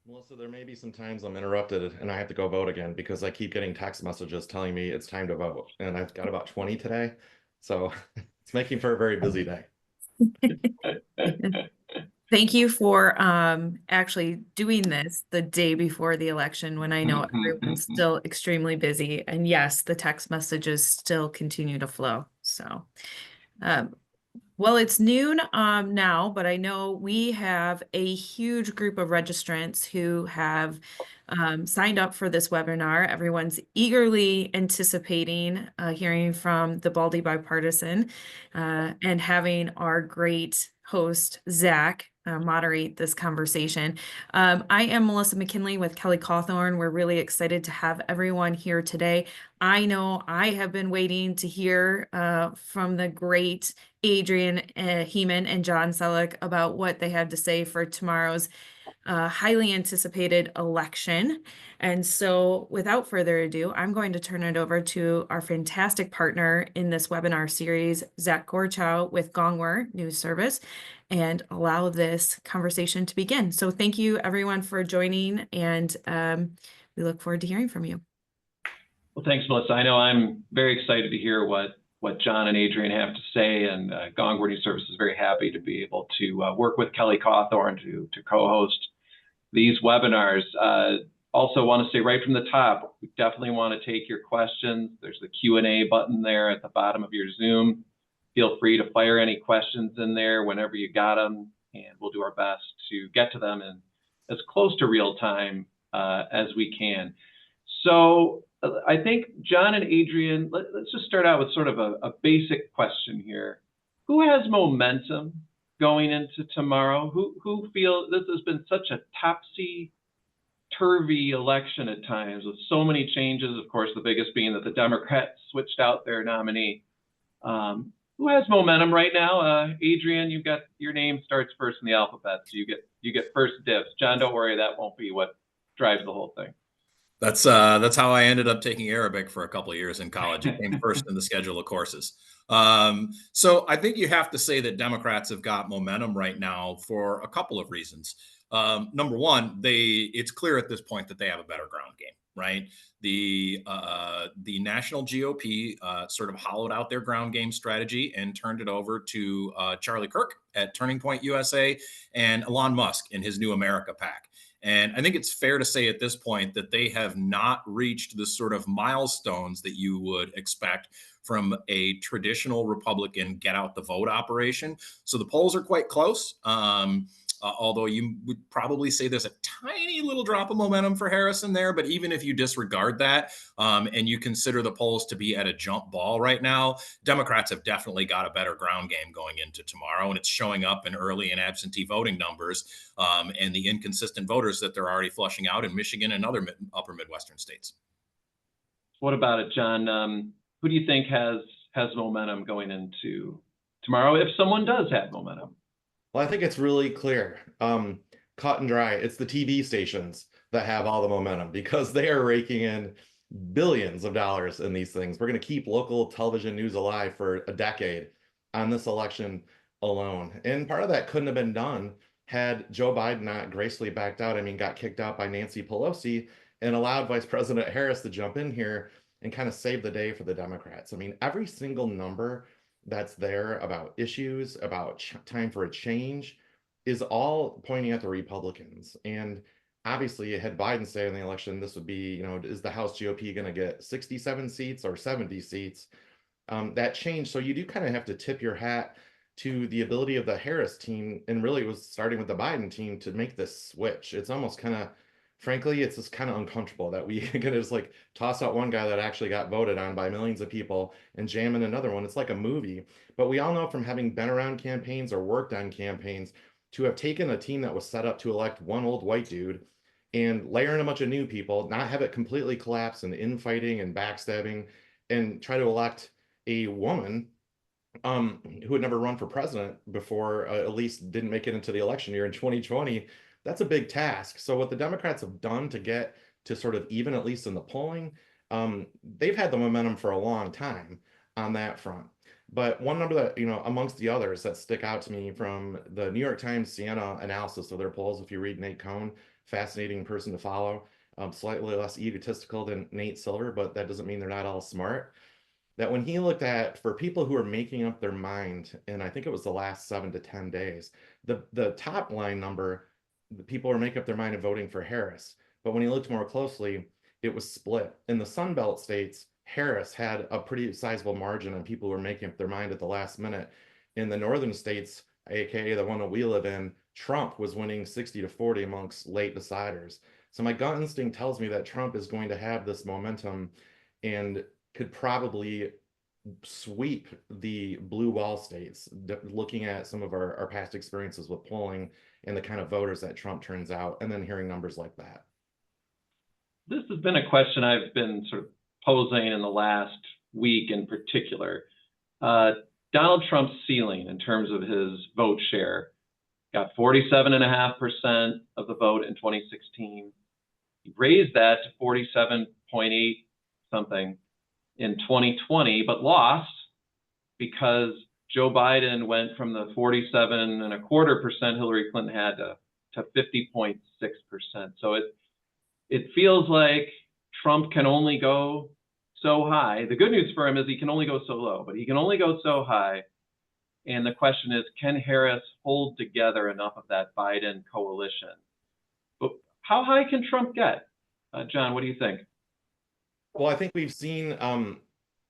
Melissa, there may be some times I'm interrupted and I have to go vote again because I keep getting text messages telling me it's time to vote. And I've got about 20 today. So it's making for a very busy day. Thank you for actually doing this the day before the election when I know everyone's still extremely busy. And yes, the text messages still continue to flow. So, um, well, it's noon now, but I know we have a huge group of registrants who have signed up for this webinar. Everyone's eagerly anticipating hearing from the Baldy Bipartisan and having our great host, Zach, moderate this conversation. I am Melissa McKinley with Kelly Cawthorn. We're really excited to have everyone here today. I know I have been waiting to hear from the great Adrian Heeman and John Selleck about what they have to say for tomorrow's highly anticipated election. And so without further ado, I'm going to turn it over to our fantastic partner in this webinar series, Zach Gorchow with Gongwer News Service, and allow this conversation to begin. So thank you everyone for joining, and we look forward to hearing from you. Well, thanks, Melissa. I know I'm very excited to hear what John and Adrian have to say, and Gongwer News Service is very happy to be able to work with Kelly Cawthorn to co-host these webinars. Also want to say right from the top, we definitely want to take your questions. There's the Q&A button there at the bottom of your Zoom. Feel free to fire any questions in there whenever you got them, and we'll do our best to get to them in as close to real time as we can. So I think John and Adrian, let's just start out with sort of a basic question here. Who has momentum going into tomorrow? Who feel this has been such a topsy-turvy election at times with so many changes? Of course, the biggest being that the Democrats switched out their nominee. Who has momentum right now? Adrian, you've got your name starts first in the alphabet, so you get first dibs. John, don't worry, that won't be what drives the whole thing. That's how I ended up taking Arabic for a couple of years in college. It came first in the schedule of courses. So I think you have to say that Democrats have got momentum right now for a couple of reasons. Number one, it's clear at this point that they have a better ground game, right? The national GOP sort of hollowed out their ground game strategy and turned it over to Charlie Kirk at Turning Point USA and Elon Musk in his New America PAC. And I think it's fair to say at this point that they have not reached the sort of milestones that you would expect from a traditional Republican get out the vote operation. So the polls are quite close. Although you would probably say there's a tiny little drop of momentum for Harrison there. But even if you disregard that and you consider the polls to be at a jump ball right now, Democrats have definitely got a better ground game going into tomorrow. And it's showing up in early and absentee voting numbers and the inconsistent voters that they're already flushing out in Michigan and other upper Midwestern states. What about it, John? Who do you think has momentum going into tomorrow, if someone does have momentum? Well, I think it's really clear, cut and dry. It's the TV stations that have all the momentum because they are raking in billions of dollars in these things. We're going to keep local television news alive for a decade on this election alone. And part of that couldn't have been done had Joe Biden not gracefully backed out. I mean, got kicked out by Nancy Pelosi and allowed Vice President Harris to jump in here and kind of save the day for the Democrats. I mean, every single number that's there about issues, about time for a change, is all pointing at the Republicans. And obviously, had Biden stayed in the election, this would be, is the House GOP going to get 67 seats or 70 seats? That changed. So you do kind of have to tip your hat to the ability of the Harris team, and really it was starting with the Biden team, to make this switch. It's almost kind of, frankly, it's just kind of uncomfortable that we can just like toss out one guy that actually got voted on by millions of people and jam in another one. It's like a movie. But we all know from having been around campaigns or worked on campaigns, to have taken a team that was set up to elect one old white dude and layer in a bunch of new people, not have it completely collapse and infighting and backstabbing, and try to elect a woman who had never run for president before, at least didn't make it into the election year in 2020. That's a big task. So what the Democrats have done to get to sort of even, at least in the polling, they've had the momentum for a long time on that front. But one number that, amongst the others that stick out to me from the New York Times Siena analysis of their polls, if you read Nate Cohn, fascinating person to follow. Slightly less egotistical than Nate Silver, but that doesn't mean they're not all smart. That when he looked at, for people who are making up their mind, and I think it was the last 7 to 10 days, the top line number, the people are making up their mind and voting for Harris. But when he looked more closely, it was split. In the Sun Belt states, Harris had a pretty sizable margin on people who were making up their mind at the last minute. In the northern states, aka the one that we live in, Trump was winning 60 to 40 amongst late deciders. So my gut instinct tells me that Trump is going to have this momentum and could probably sweep the blue wall states, looking at some of our past experiences with polling and the kind of voters that Trump turns out, and then hearing numbers like that. This has been a question I've been sort of posing in the last week in particular. Donald Trump's ceiling in terms of his vote share got 47.5% of the vote in 2016. He raised that to 47.8 something in 2020, but lost because Joe Biden went from the 47.25% Hillary Clinton had to 50.6%. So it feels like Trump can only go so high. The good news for him is he can only go so low, but he can only go so high. And the question is, can Harris hold together enough of that Biden coalition? But how high can Trump get? John, what do you think? Well, I think we've seen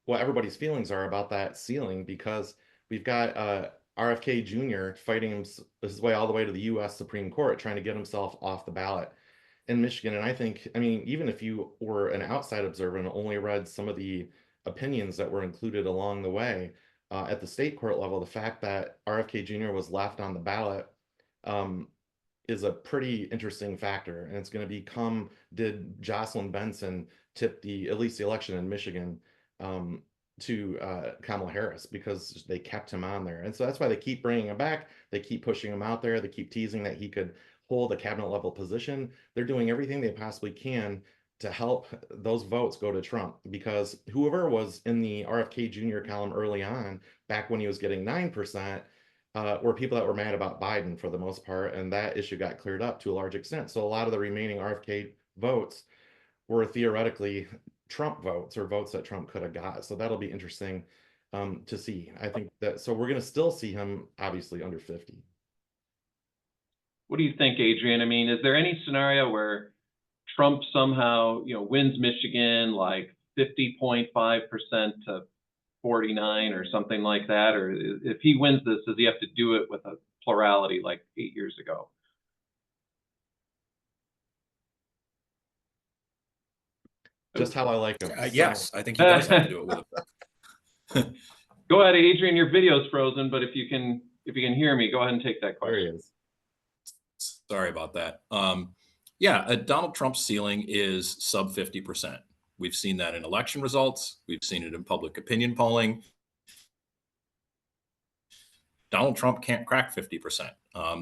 what everybody's feelings are about that ceiling, because we've got RFK Jr. fighting his way all the way to the U.S. Supreme Court, trying to get himself off the ballot in Michigan. And I think, I mean, even if you were an outside observer and only read some of the opinions that were included along the way at the state court level, the fact that RFK Jr. was left on the ballot is a pretty interesting factor. And it's going to become, did Jocelyn Benson tip at least the election in Michigan to Kamala Harris, because they kept him on there. And so that's why they keep bringing him back. They keep pushing him out there. They keep teasing that he could hold a cabinet level position. They're doing everything they possibly can to help those votes go to Trump, because whoever was in the RFK Jr. column early on, back when he was getting 9%, were people that were mad about Biden for the most part, and that issue got cleared up to a large extent. So a lot of the remaining RFK votes were theoretically Trump votes, or votes that Trump could have got. So that'll be interesting to see. I think that, so we're going to still see him obviously under 50. What do you think, Adrian? I mean, is there any scenario where Trump somehow, wins Michigan like 50.5% to 49 or something like that? Or if he wins this, does he have to do it with a plurality like 8 years ago? Just how I like him. Yes, I think he does have to do it with it. Go ahead, Adrian. Your video's frozen, but if you can hear me, go ahead and take that question. There he is. Sorry about that. Yeah, Donald Trump's ceiling is sub 50%. We've seen that in election results. We've seen it in public opinion polling. Donald Trump can't crack 50%.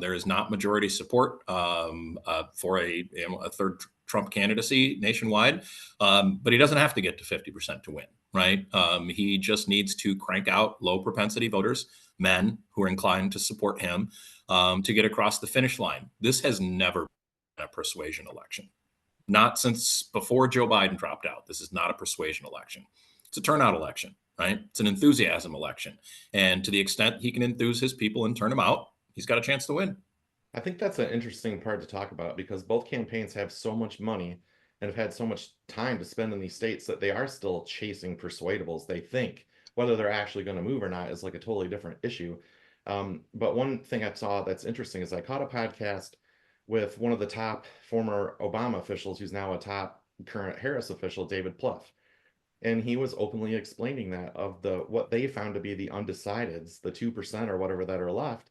There is not majority support for a third Trump candidacy nationwide, but he doesn't have to get to 50% to win, right? He just needs to crank out low propensity voters, men who are inclined to support him, to get across the finish line. This has never been a persuasion election. Not since before Joe Biden dropped out. This is not a persuasion election. It's a turnout election, right? It's an enthusiasm election. And to the extent he can enthuse his people and turn them out, he's got a chance to win. I think that's an interesting part to talk about, because both campaigns have so much money and have had so much time to spend in these states that they are still chasing persuadables. They think whether they're actually going to move or not is like a totally different issue. But one thing I saw that's interesting is I caught a podcast with one of the top former Obama officials, who's now a top current Harris official, David Plouffe. And he was openly explaining that of what they found to be the undecideds, the 2% or whatever that are left,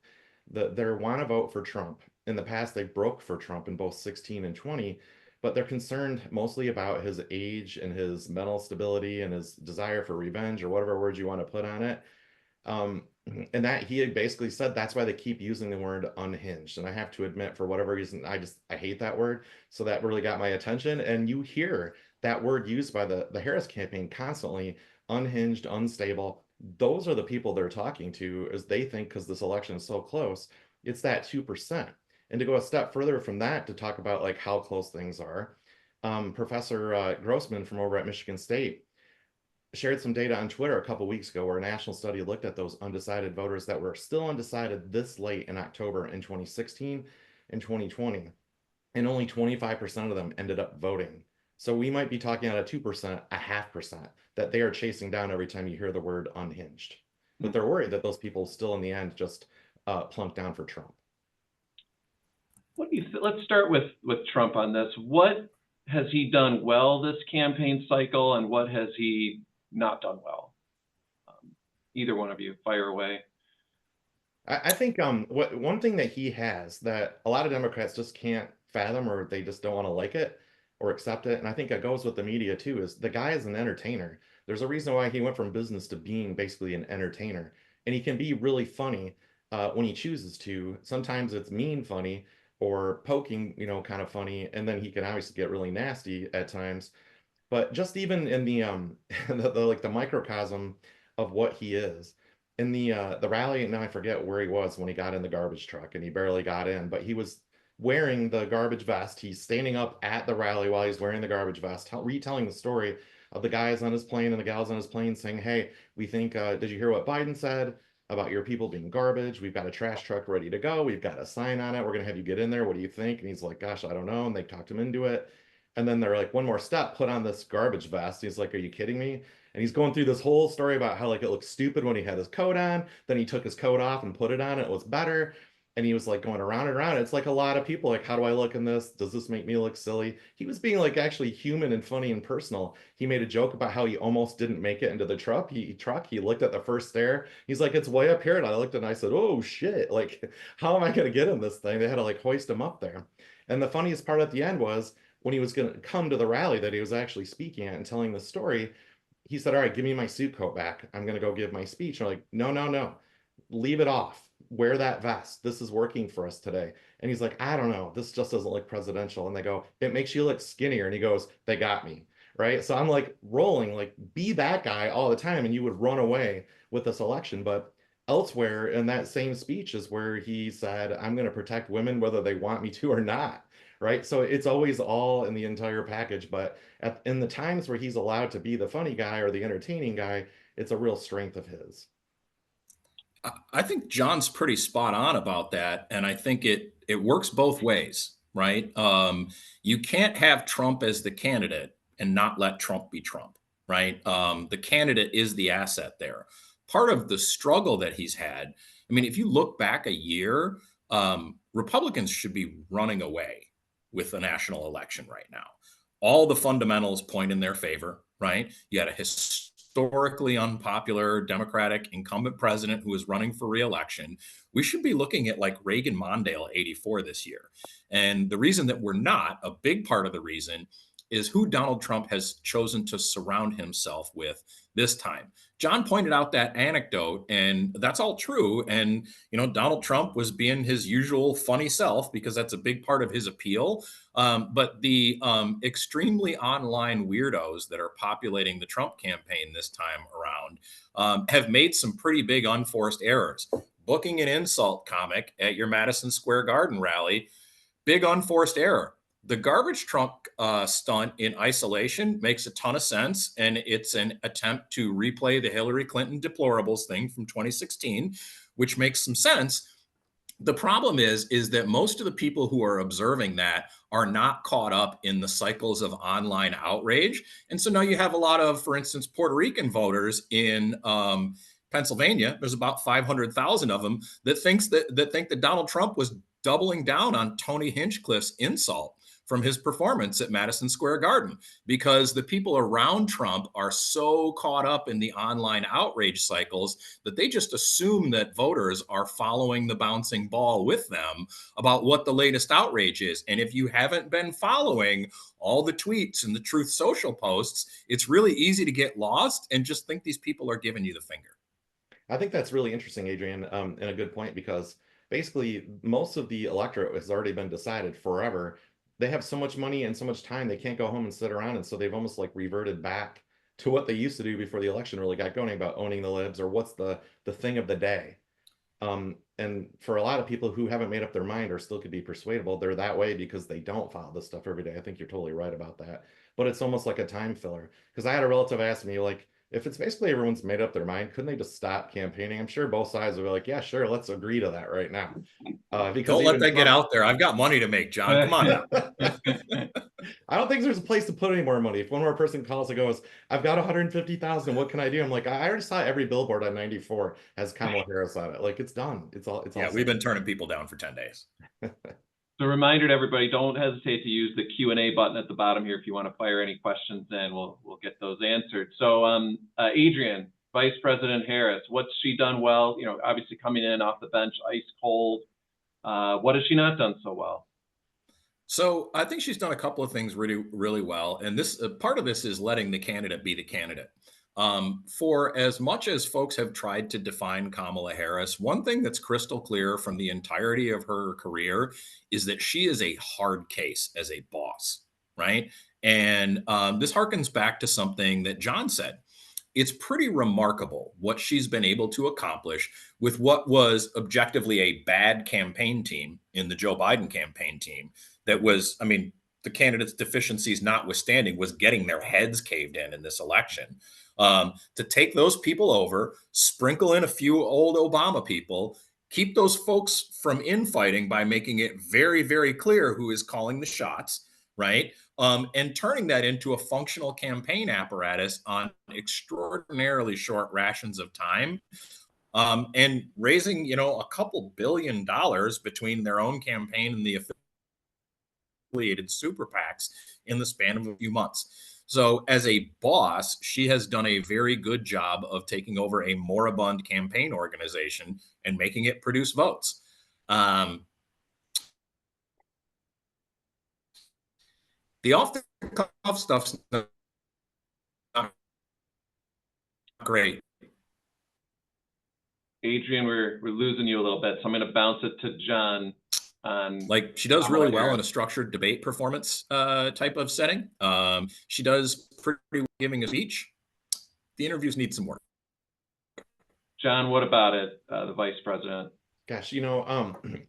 they want to vote for Trump. In the past, they broke for Trump in both 16 and 20, but they're concerned mostly about his age and his mental stability and his desire for revenge, or whatever words you want to put on it. And that he had basically said that's why they keep using the word unhinged. And I have to admit, for whatever reason, I hate that word. So that really got my attention. And you hear that word used by the Harris campaign constantly: unhinged, unstable. Those are the people they're talking to, as they think, because this election is so close, it's that 2%. And to go a step further from that to talk about like how close things are, Professor Grossman from over at Michigan State shared some data on Twitter a couple weeks ago where a national study looked at those undecided voters that were still undecided this late in October in 2016 and 2020, and only 25% of them ended up voting. So we might be talking at a 2%, a 0.5% that they are chasing down every time you hear the word unhinged. But they're worried that those people still in the end just plunk down for Trump. What do you let's start with Trump on this. What has he done well this campaign cycle, and what has he not done well? Either one of you, fire away. I think one thing that he has that a lot of Democrats just can't fathom, or they just don't want to like it or accept it, and I think it goes with the media too, is the guy is an entertainer. There's a reason why he went from business to being basically an entertainer, and he can be really funny when he chooses to. Sometimes it's mean funny or poking, kind of funny, and then he can obviously get really nasty at times. But just even in the like the microcosm of what he is in the rally, now I forget where he was when he got in the garbage truck and he barely got in, but he was wearing the garbage vest. He's standing up at the rally while he's wearing the garbage vest, retelling the story of the guys on his plane and the gals on his plane saying, hey, we think, did you hear what Biden said about your people being garbage? We've got a trash truck ready to go. We've got a sign on it. We're going to have you get in there. What do you think? And he's like, gosh, I don't know. And they talked him into it. And then they're like, one more step, put on this garbage vest. He's like, are you kidding me? And he's going through this whole story about how like it looked stupid when he had his coat on. Then he took his coat off and put it on. It was better. And he was like going around and around. It's like a lot of people like, how do I look in this? Does this make me look silly? He was being like actually human and funny and personal. He made a joke about how he almost didn't make it into the truck. He looked at the first stair. He's like, it's way up here. And I looked and I said, oh shit, like, how am I going to get in this thing? They had to like hoist him up there. And the funniest part at the end was when he was going to come to the rally that he was actually speaking at and telling the story, he said, all right, give me my suit coat back. I'm going to go give my speech. And I'm like, no, no, no, leave it off. Wear that vest. This is working for us today. And he's like, I don't know. This just doesn't look presidential. And they go, it makes you look skinnier. And he goes, they got me. Right. So I'm like rolling, like, be that guy all the time. And you would run away with this election. But elsewhere in that same speech is where he said, I'm going to protect women, whether they want me to or not. Right. So it's always all in the entire package. But in the times where he's allowed to be the funny guy or the entertaining guy, it's a real strength of his. I think John's pretty spot on about that, and I think it works both ways, right? You can't have Trump as the candidate and not let Trump be Trump, right? The candidate is the asset there. Part of the struggle that he's had, I mean, if you look back a year, Republicans should be running away with the national election right now. All the fundamentals point in their favor, right? You had a historically unpopular Democratic incumbent president who is running for reelection. We should be looking at like Reagan Mondale 84 this year. And the reason that we're not, a big part of the reason, is who Donald Trump has chosen to surround himself with this time. John pointed out that anecdote, and that's all true. And, Donald Trump was being his usual funny self because that's a big part of his appeal. But the extremely online weirdos that are populating the Trump campaign this time around have made some pretty big unforced errors. Booking an insult comic at your Madison Square Garden rally, big unforced error. The garbage truck stunt in isolation makes a ton of sense, and it's an attempt to replay the Hillary Clinton deplorables thing from 2016, which makes some sense. The problem is that most of the people who are observing that are not caught up in the cycles of online outrage. And so now you have a lot of, for instance, Puerto Rican voters in Pennsylvania. There's about 500,000 of them that think that Donald Trump was doubling down on Tony Hinchcliffe's insult from his performance at Madison Square Garden, because the people around Trump are so caught up in the online outrage cycles that they just assume that voters are following the bouncing ball with them about what the latest outrage is. And if you haven't been following all the tweets and the Truth Social posts, it's really easy to get lost and just think these people are giving you the finger. I think that's really interesting, Adrian, and a good point, because basically most of the electorate has already been decided forever. They have so much money and so much time, they can't go home and sit around. And so they've almost like reverted back to what they used to do before the election really got going, about owning the libs, or what's the thing of the day. And for a lot of people who haven't made up their mind or still could be persuadable, they're that way because they don't follow this stuff every day. I think you're totally right about that. But it's almost like a time filler. Because I had a relative ask me, like, if it's basically everyone's made up their mind, couldn't they just stop campaigning? I'm sure both sides would be like, yeah, sure, let's agree to that right now. Because Don't let even that get Trump, out there. I've got money to make, John. Come on now. I don't think there's a place to put any more money. If one more person calls and goes, I've got 150,000, what can I do? I'm like, I already saw every billboard on 94 has Kamala Harris on it. Like, it's done. It's all Yeah, set. we've been turning people down for 10 days. So, reminder to everybody: don't hesitate to use the Q&A button at the bottom here if you want to fire any questions in. We'll get those answered. So, Adrian, Vice President Harris, what's she done well? You know, obviously coming in off the bench, ice cold. What has she not done so well? So I think she's done a couple of things really, really well. And this part of this is letting the candidate be the candidate. For as much as folks have tried to define Kamala Harris, one thing that's crystal clear from the entirety of her career is that she is a hard case as a boss, right? And this harkens back to something that John said. It's pretty remarkable what she's been able to accomplish with what was objectively a bad campaign team in the Joe Biden campaign team. That was, I mean, the candidates' deficiencies notwithstanding, was getting their heads caved in this election. To take those people over, sprinkle in a few old Obama people, keep those folks from infighting by making it very, very clear who is calling the shots, right? And turning that into a functional campaign apparatus on extraordinarily short rations of time, and raising, a couple $1 billion between their own campaign and the affiliated super PACs in the span of a few months. So as a boss, she has done a very good job of taking over a moribund campaign organization and making it produce votes. The off-the-cuff stuff's not great. Adrian, we're losing you a little bit, so I'm going to bounce it to John. Like, she does really well in a structured debate performance type of setting. She does pretty well giving a speech. The interviews need some work. John, what about it, the vice president? Gosh,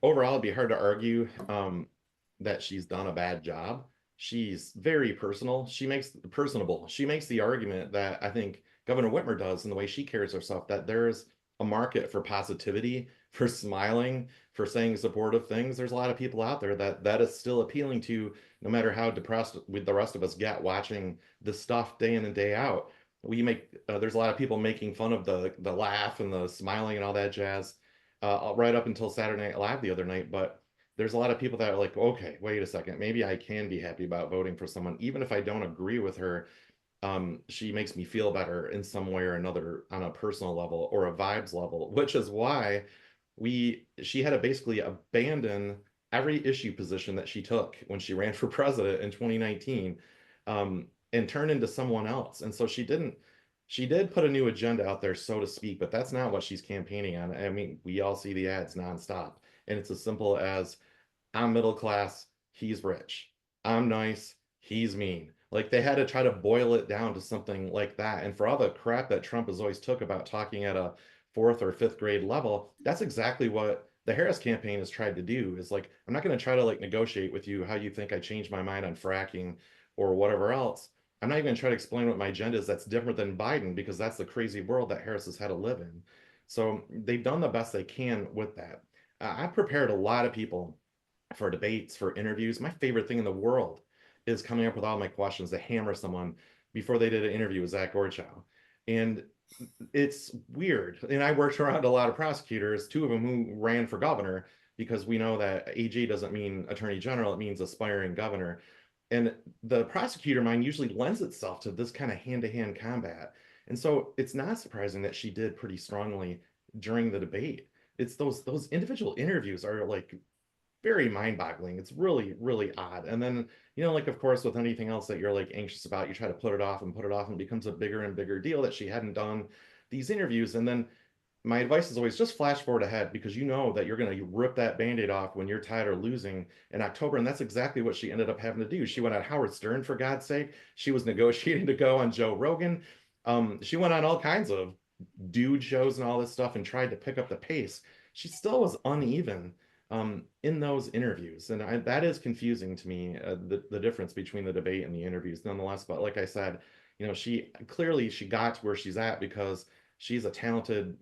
overall, it'd be hard to argue that she's done a bad job. She's very personable. She makes the argument that I think Governor Whitmer does in the way she carries herself, that there's a market for positivity, for smiling, for saying supportive things. There's a lot of people out there that is still appealing to, no matter how depressed with the rest of us get watching this stuff day in and day out. There's a lot of people making fun of the laugh and the smiling and all that jazz right up until Saturday Night Live the other night. But there's a lot of people that are like, okay, wait a second, maybe I can be happy about voting for someone, even if I don't agree with her. She makes me feel better in some way or another on a personal level or a vibes level, which is why she had to basically abandon every issue position that she took when she ran for president in 2019, and turn into someone else. And so she did put a new agenda out there, so to speak, but that's not what she's campaigning on. I mean, we all see the ads nonstop, and it's as simple as, I'm middle class, he's rich. I'm nice, he's mean. Like, they had to try to boil it down to something like that. And for all the crap that Trump has always took about talking at a 4th or 5th grade level, that's exactly what the Harris campaign has tried to do. Is like, I'm not going to try to like negotiate with you how you think I changed my mind on fracking or whatever else. I'm not even going to try to explain what my agenda is that's different than Biden, because that's the crazy world that Harris has had to live in. So they've done the best they can with that. I've prepared a lot of people for debates, for interviews. My favorite thing in the world is coming up with all my questions to hammer someone before they did an interview with Zach Gorchow. And it's weird. And I worked around a lot of prosecutors, 2 of them who ran for governor, because we know that AG doesn't mean attorney general, it means aspiring governor. And the prosecutor mind usually lends itself to this kind of hand-to-hand combat. And so it's not surprising that she did pretty strongly during the debate. It's those individual interviews are like very mind-boggling. It's really, really odd. And then, like, of course, with anything else that you're like anxious about, you try to put it off, and it becomes a bigger and bigger deal that she hadn't done these interviews. And then my advice is always just flash forward ahead, because you know that you're going to rip that Band-Aid off when you're tired of losing in October. And that's exactly what she ended up having to do. She went on Howard Stern, for God's sake. She was negotiating to go on Joe Rogan. She went on all kinds of dude shows and all this stuff and tried to pick up the pace. she still was uneven in those interviews. And that is confusing to me, the difference between the debate and the interviews nonetheless. But like I said, she clearly she got to where she's at because she's a talented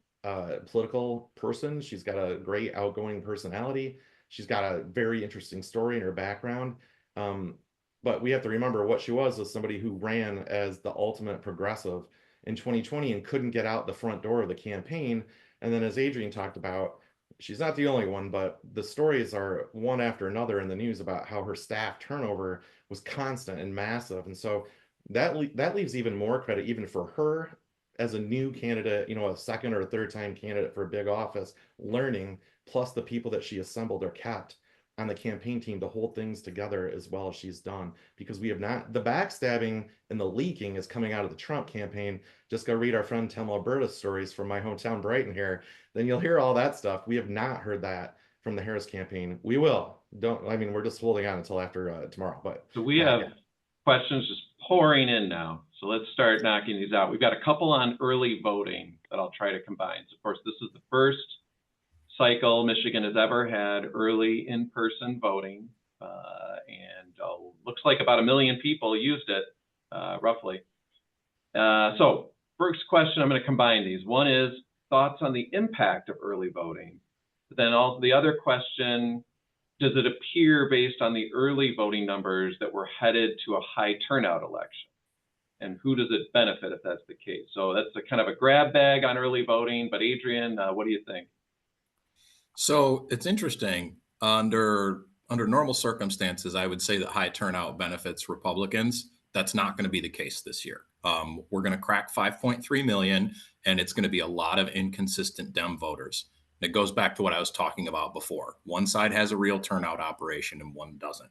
political person. She's got a great outgoing personality. She's got a very interesting story in her background. But we have to remember what she was somebody who ran as the ultimate progressive in 2020 and couldn't get out the front door of the campaign. And then, as Adrienne talked about, she's not the only one, but the stories are one after another in the news about how her staff turnover was constant and massive. And so that leaves even more credit even for her as a new candidate, a second or third time candidate for a big office, learning, plus the people that she assembled or kept on the campaign team to hold things together as well as she's done. Because we have not, the backstabbing and the leaking is coming out of the Trump campaign. Just go read our friend Tim Alberta's stories from my hometown Brighton here, then you'll hear all that stuff. We have not heard that from the Harris campaign. We will. We're just holding on until after tomorrow. But so we have questions just pouring in now. So let's start knocking these out. We've got a couple on early voting that I'll try to combine. So of course, this is the first cycle Michigan has ever had early in-person voting, and looks like about 1 million people used it, roughly. So first question, I'm going to combine these. One is thoughts on the impact of early voting. But then the other question, does it appear based on the early voting numbers that we're headed to a high turnout election? And who does it benefit if that's the case? So that's a kind of a grab bag on early voting. But Adrienne, what do you think? So it's interesting. Under normal circumstances, I would say that high turnout benefits Republicans. That's not going to be the case this year. We're going to crack 5.3 million, and it's going to be a lot of inconsistent Dem voters. And it goes back to what I was talking about before. One side has a real turnout operation and one doesn't.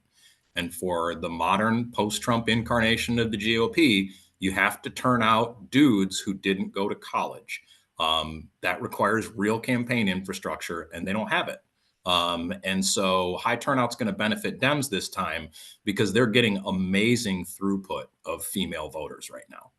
And for the modern post-Trump incarnation of the GOP, you have to turn out dudes who didn't go to college. That requires real campaign infrastructure, and they don't have it. And so high turnout's going to benefit Dems this time because they're getting amazing throughput of female voters right now.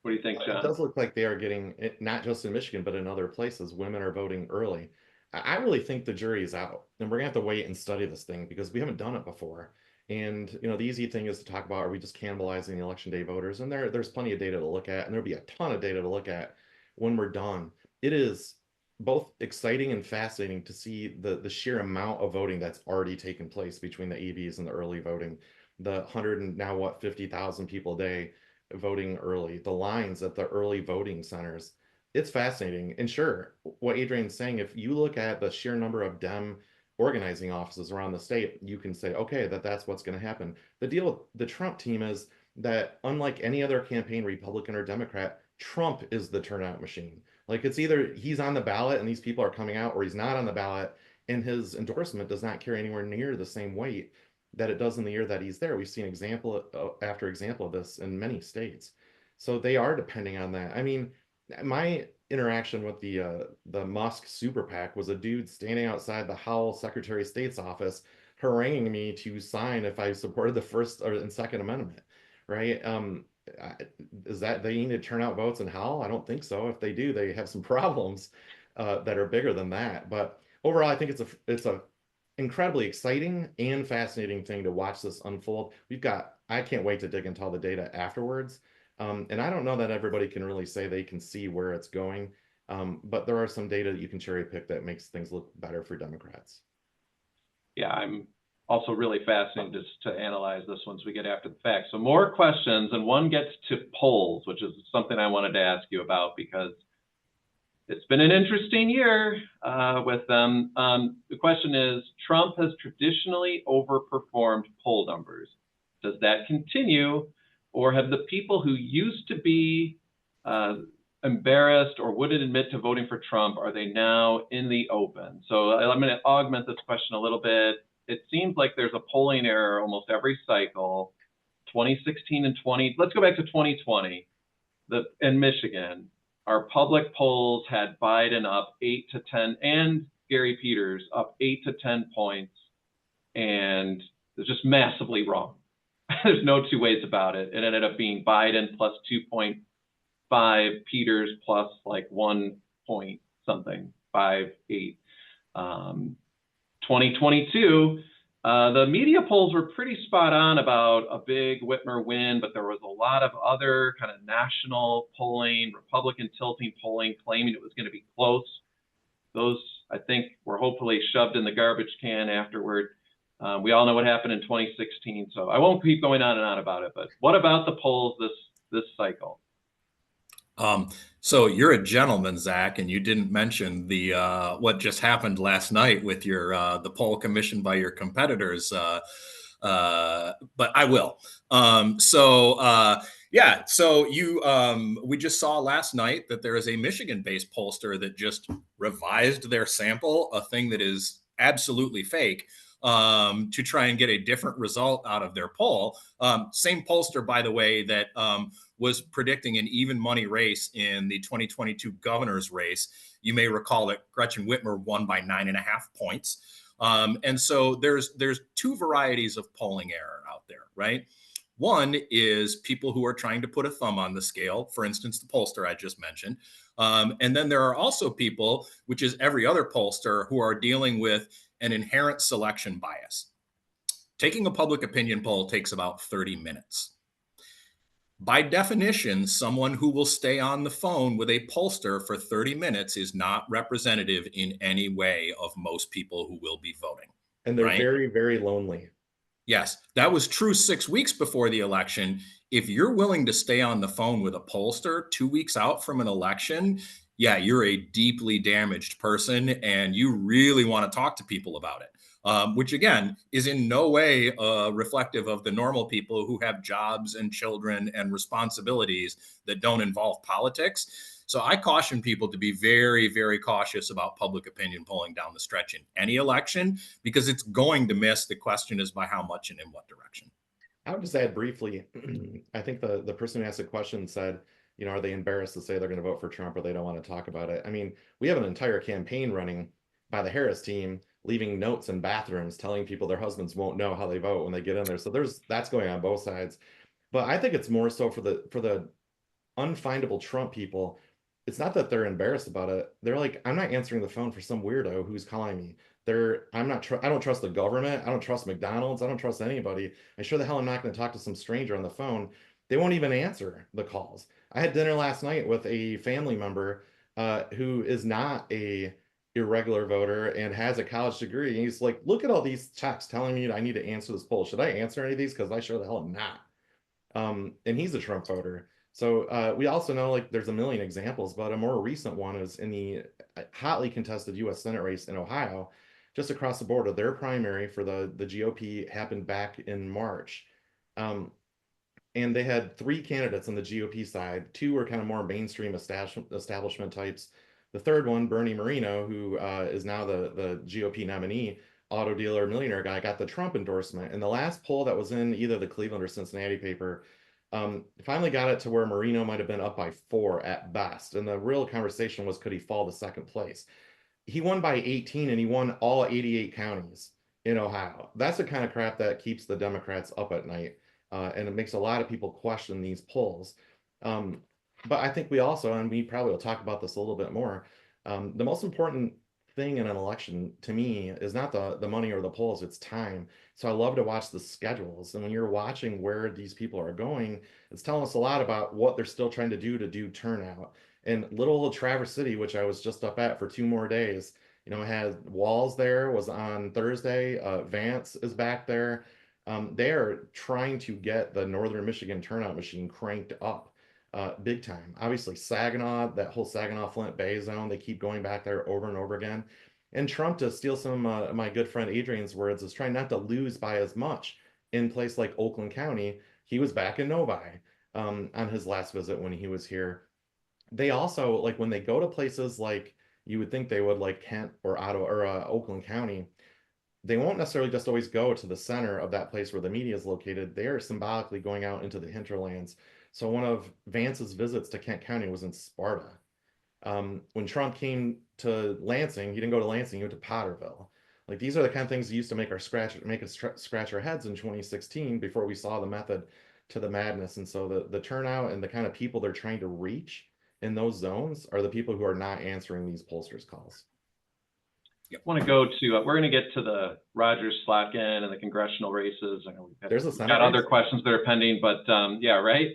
What do you think, John? It does look like they are getting it, not just in Michigan, but in other places. Women are voting early. I really think the jury is out, and we're gonna have to wait and study this thing because we haven't done it before. And the easy thing is to talk about, are we just cannibalizing the election day voters? And there's plenty of data to look at, and there'll be a ton of data to look at when we're done. It is both exciting and fascinating to see the sheer amount of voting that's already taken place between the EVs and the early voting. The 100 and now 50,000 people a day voting early, the lines at the early voting centers. It's fascinating. And sure, what Adrienne's saying, if you look at the sheer number of Dem organizing offices around the state, you can say, okay, that's what's going to happen. The deal with the Trump team is that unlike any other campaign, Republican or Democrat, Trump is the turnout machine. Like, it's either he's on the ballot and these people are coming out, or he's not on the ballot and his endorsement does not carry anywhere near the same weight that it does in the year that he's there. We've seen example after example of this in many states. So they are depending on that. I mean, my interaction with the Musk super PAC was a dude standing outside the Howell Secretary of State's office haranguing me to sign if I supported the First and Second Amendment, right? Is that they need to turn out votes in Howell? I don't think so. If they do, they have some problems that are bigger than that. But overall, I think it's a incredibly exciting and fascinating thing to watch this unfold. I can't wait to dig into all the data afterwards. And I don't know that everybody can really say they can see where it's going. But there are some data that you can cherry pick that makes things look better for Democrats. Yeah, I'm also really fascinated to analyze this once we get after the fact. So more questions, and one gets to polls, which is something I wanted to ask you about because it's been an interesting year with them. The question is, Trump has traditionally overperformed poll numbers. Does that continue? Or have the people who used to be embarrassed or wouldn't admit to voting for Trump, are they now in the open? So I'm going to augment this question a little bit. It seems like there's a polling error almost every cycle. 2016 and 20, let's go back to 2020. In Michigan, our public polls had Biden up 8 to 10 and Gary Peters up 8 to 10 points. And it's just massively wrong. There's no two ways about it. It ended up being Biden plus 2.5, Peters plus like 1 point something. 5.8. 2022, the media polls were pretty spot on about a big Whitmer win, but there was a lot of other kind of national polling, Republican tilting polling, claiming it was going to be close. Those, I think, were hopefully shoved in the garbage can afterward. We all know what happened in 2016, so I won't keep going on and on about it. But what about the polls this cycle? So you're a gentleman, Zach, and you didn't mention the what just happened last night with your the poll commissioned by your competitors, but I will. Yeah, so you we just saw last night that there is a Michigan-based pollster that just revised their sample, a thing that is absolutely fake, to try and get a different result out of their poll. Same pollster, by the way, that was predicting an even money race in the 2022 governor's race. You may recall that Gretchen Whitmer won by 9.5 points. And so there's two varieties of polling error out there, right? One is people who are trying to put a thumb on the scale, for instance, the pollster I just mentioned. And then there are also people, which is every other pollster, who are dealing with an inherent selection bias. Taking a public opinion poll takes about 30 minutes. By definition, someone who will stay on the phone with a pollster for 30 minutes is not representative in any way of most people who will be voting. And they're right? very, very lonely. Yes, that was true 6 weeks before the election. If you're willing to stay on the phone with a pollster 2 weeks out from an election, yeah, you're a deeply damaged person and you really want to talk to people about it. Which again is in no way reflective of the normal people who have jobs and children and responsibilities that don't involve politics. So I caution people to be very, very cautious about public opinion polling down the stretch in any election, because it's going to miss. The question is by how much and in what direction. I would just add briefly, I think the person who asked the question said, you know, are they embarrassed to say they're going to vote for Trump or they don't want to talk about it? I mean, we have an entire campaign running by the Harris team, leaving notes in bathrooms telling people their husbands won't know how they vote when they get in there. So that's going on both sides. But I think it's more so for the unfindable Trump people. It's not that they're embarrassed about it. They're like, I'm not answering the phone for some weirdo who's calling me. I don't trust the government. I don't trust McDonald's. I don't trust anybody. I sure the hell I'm not going to talk to some stranger on the phone. They won't even answer the calls. I had dinner last night with a family member who is not a irregular voter and has a college degree. And he's like, look at all these texts telling me I need to answer this poll. Should I answer any of these? Because I sure the hell am not. And he's a Trump voter. So we also know, like, there's a million examples, but a more recent one is in the hotly contested U.S. Senate race in Ohio, just across the border. Their primary for the GOP happened back in March. And they had 3 candidates on the GOP side. 2 were kind of more mainstream establishment types. The third one, Bernie Moreno, who is now the GOP nominee, auto dealer, millionaire guy, got the Trump endorsement. And the last poll that was in either the Cleveland or Cincinnati paper finally got it to where Moreno might have been up by 4 at best. And the real conversation was, could he fall to second place? He won by 18 and he won all 88 counties in Ohio. That's the kind of crap that keeps the Democrats up at night. And it makes a lot of people question these polls. But I think we also, and we probably will talk about this a little bit more, the most important thing in an election to me is not the money or the polls, it's time. So I love to watch the schedules. And when you're watching where these people are going, it's telling us a lot about what they're still trying to do turnout. And little old Traverse City, which I was just up at for 2 more days, you know, had Walls there, was on Thursday. Vance is back there. They are trying to get the Northern Michigan turnout machine cranked up big time. Obviously, Saginaw, that whole Saginaw-Flint Bay zone, they keep going back there over and over again. And Trump, to steal some of my good friend Adrian's words, is trying not to lose by as much in place like Oakland County. He was back in Novi on his last visit when he was here. They also, like, when they go to places like you would think they would, like Kent or Ottawa or Oakland County, they won't necessarily just always go to the center of that place where the media is located. They are symbolically going out into the hinterlands. So one of Vance's visits to Kent County was in Sparta. When Trump came to Lansing, he didn't go to Lansing, he went to Potterville. Like, these are the kind of things that used to make us scratch our heads in 2016 before we saw the method to the madness. And so the turnout and the kind of people they're trying to reach in those zones are the people who are not answering these pollsters' calls. want to go to, we're going to get to the Rogers Slotkin and the congressional races. I know There's a we've Senate got other race? questions that are pending, but yeah, right.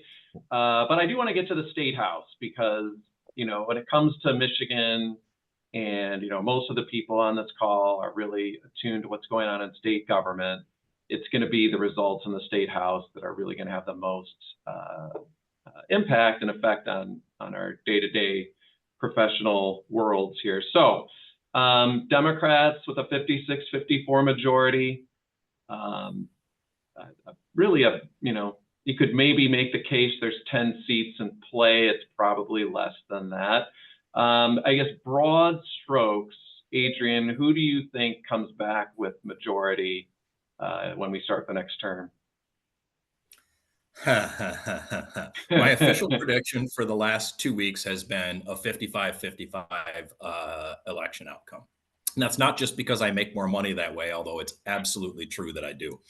But I do want to get to the state house because, you know, when it comes to Michigan and, you know, most of the people on this call are really attuned to what's going on in state government. It's going to be the results in the state house that are really going to have the most impact and effect on our day-to-day professional worlds here. So Democrats with a 56-54 majority, really you know, you could maybe make the case there's 10 seats in play. It's probably less than that. I guess broad strokes, Adrian, who do you think comes back with majority when we start the next term? My official prediction for the last 2 weeks has been a 55-55 election outcome. And that's not just because I make more money that way, although it's absolutely true that I do.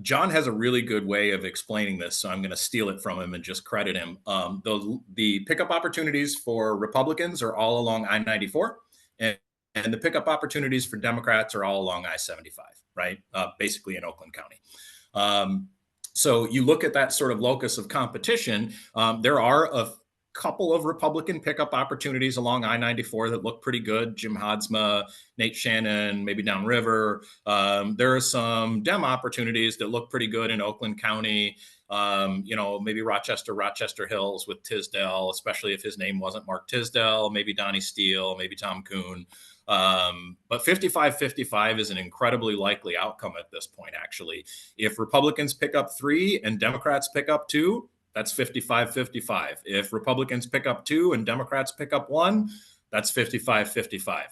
John has a really good way of explaining this, so I'm going to steal it from him and just credit him. The pickup opportunities for Republicans are all along I-94, and the pickup opportunities for Democrats are all along I-75, right? Basically in Oakland County. So you look at that sort of locus of competition, there are a couple of Republican pickup opportunities along I-94 that look pretty good. Jim Hadsma, Nate Shannon, maybe downriver. There are some Dem opportunities that look pretty good in Oakland County. You know, maybe Rochester Hills with Tisdale, especially if his name wasn't Mark Tisdale, maybe Donnie Steele, maybe Tom Kuhn. But 55-55 is an incredibly likely outcome at this point, actually. If Republicans pick up 3 and Democrats pick up 2, that's 55-55. If Republicans pick up 2 and Democrats pick up 1, that's 55-55.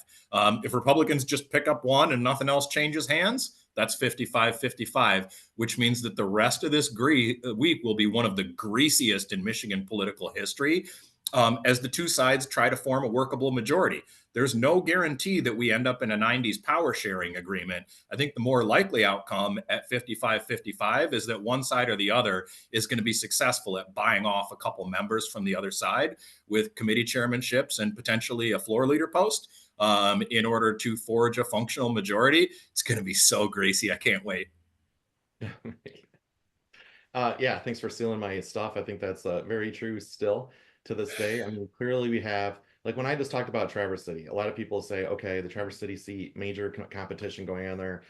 If Republicans just pick up 1 and nothing else changes hands, that's 55-55, which means that the rest of this week will be one of the greasiest in Michigan political history as the two sides try to form a workable majority. There's no guarantee that we end up in a 90s power sharing agreement. I think the more likely outcome at 55-55 is that one side or the other is going to be successful at buying off a couple members from the other side with committee chairmanships and potentially a floor leader post in order to forge a functional majority. It's going to be so greasy. I can't wait. Yeah, thanks for stealing my stuff. I think that's very true still to this day. I mean, clearly we have, like when I just talked about Traverse City, a lot of people say, okay, the Traverse City seat, major competition going on there.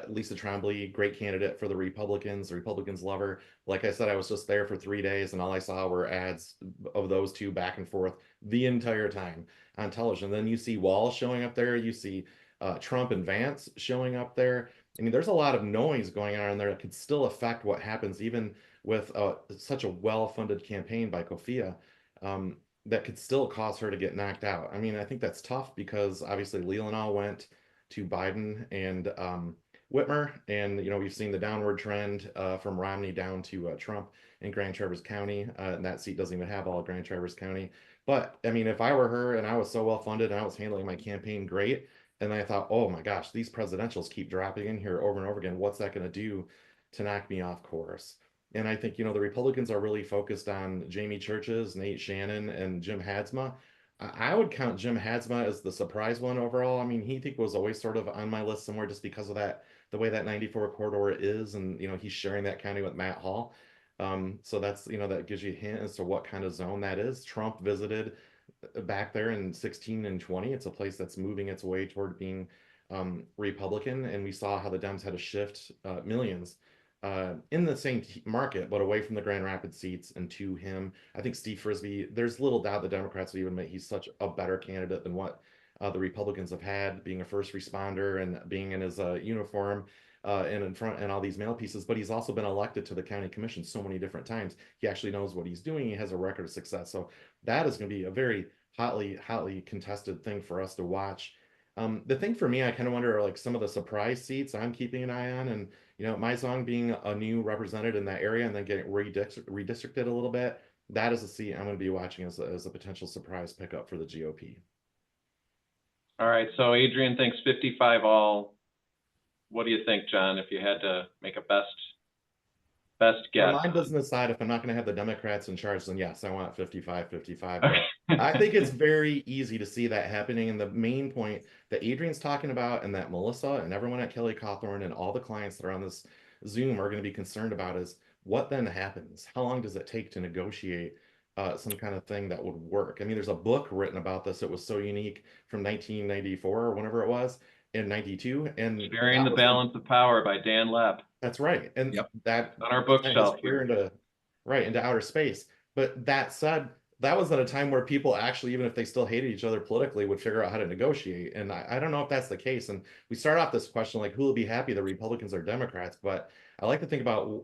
Lisa Trombley, great candidate for the Republicans. The Republicans love her. Like I said, I was just there for 3 days and all I saw were ads of those two back and forth the entire time on television. Then you see Walz showing up there. You see Trump and Vance showing up there. I mean, there's a lot of noise going on there that could still affect what happens, even with such a well-funded campaign by Kofia, that could still cause her to get knocked out. I mean, I think that's tough because obviously Leelanau went to Biden and Whitmer, and you know we've seen the downward trend from Romney down to Trump in Grand Traverse County, and that seat doesn't even have all of Grand Traverse County. But I mean, if I were her and I was so well-funded and I was handling my campaign great, and I thought, oh my gosh, these presidentials keep dropping in here over and over again. What's that going to do to knock me off course? And I think, you know, the Republicans are really focused on Jamie Churches, Nate Shannon, and Jim Hadsma. I would count Jim Hadsma as the surprise one overall. I mean, he was always sort of on my list somewhere just because of that, the way that 94 corridor is. And, you know, he's sharing that county with Matt Hall. So that's, you know, that gives you a hint as to what kind of zone that is. Trump visited back there in 16 and 20. It's a place that's moving its way toward being Republican. And we saw how the Dems had to shift millions in the same market, but away from the Grand Rapids seats and to him. I think Steve Frisbee, there's little doubt the Democrats will even admit he's such a better candidate than what the Republicans have had, being a first responder and being in his uniform and in front and all these mail pieces. But he's also been elected to the county commission so many different times. He actually knows what he's doing. He has a record of success. So that is going to be a very hotly contested thing for us to watch. The thing for me, I kind of wonder, like some of the surprise seats I'm keeping an eye on, and you know, Mizong being a new representative in that area and then getting redistricted a little bit, that is a seat I'm going to be watching as a potential surprise pickup for the GOP. All right, so Adrian thinks 55 all. What do you think, John, if you had to make a best best From guess. my business side, if I'm not going to have the Democrats in charge, then yes, I want 55-55. But I think it's very easy to see that happening. And the main point that Adrian's talking about, and that Melissa and everyone at Kelly Cawthorn and all the clients that are on this Zoom are going to be concerned about is what then happens? How long does it take to negotiate some kind of thing that would work? I mean, there's a book written about this. It was so unique from 1994 or whenever it was in 92. And Sharing the Balance of Power by Dan Lepp. that's right. And Yep. that on our is bookshelf clear here. into outer space. But that said, that was at a time where people actually, even if they still hated each other politically, would figure out how to negotiate. And I don't know if that's the case. And we start off this question like, who will be happy, the Republicans or Democrats? But I like to think about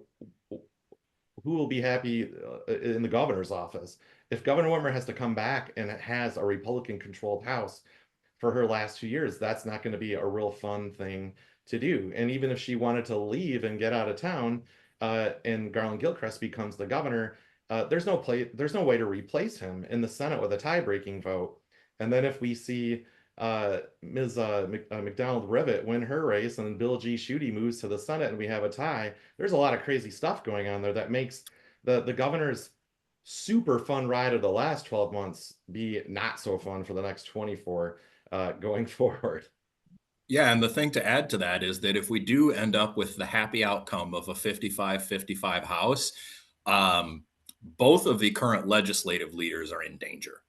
who will be happy in the governor's office. If Governor Whitmer has to come back and it has a Republican-controlled House for her last 2 years, that's not going to be a real fun thing to do. And even if she wanted to leave and get out of town, and Garland Gilchrist becomes the governor, there's no way to replace him in the Senate with a tie-breaking vote. And then if we see Ms. McDonald Rivet win her race and Bill G. Schuette moves to the Senate and we have a tie, there's a lot of crazy stuff going on there that makes the governor's super fun ride of the last 12 months be not so fun for the next 24 going forward. Yeah, and the thing to add to that is that if we do end up with the happy outcome of a 55-55 House, both of the current legislative leaders are in danger.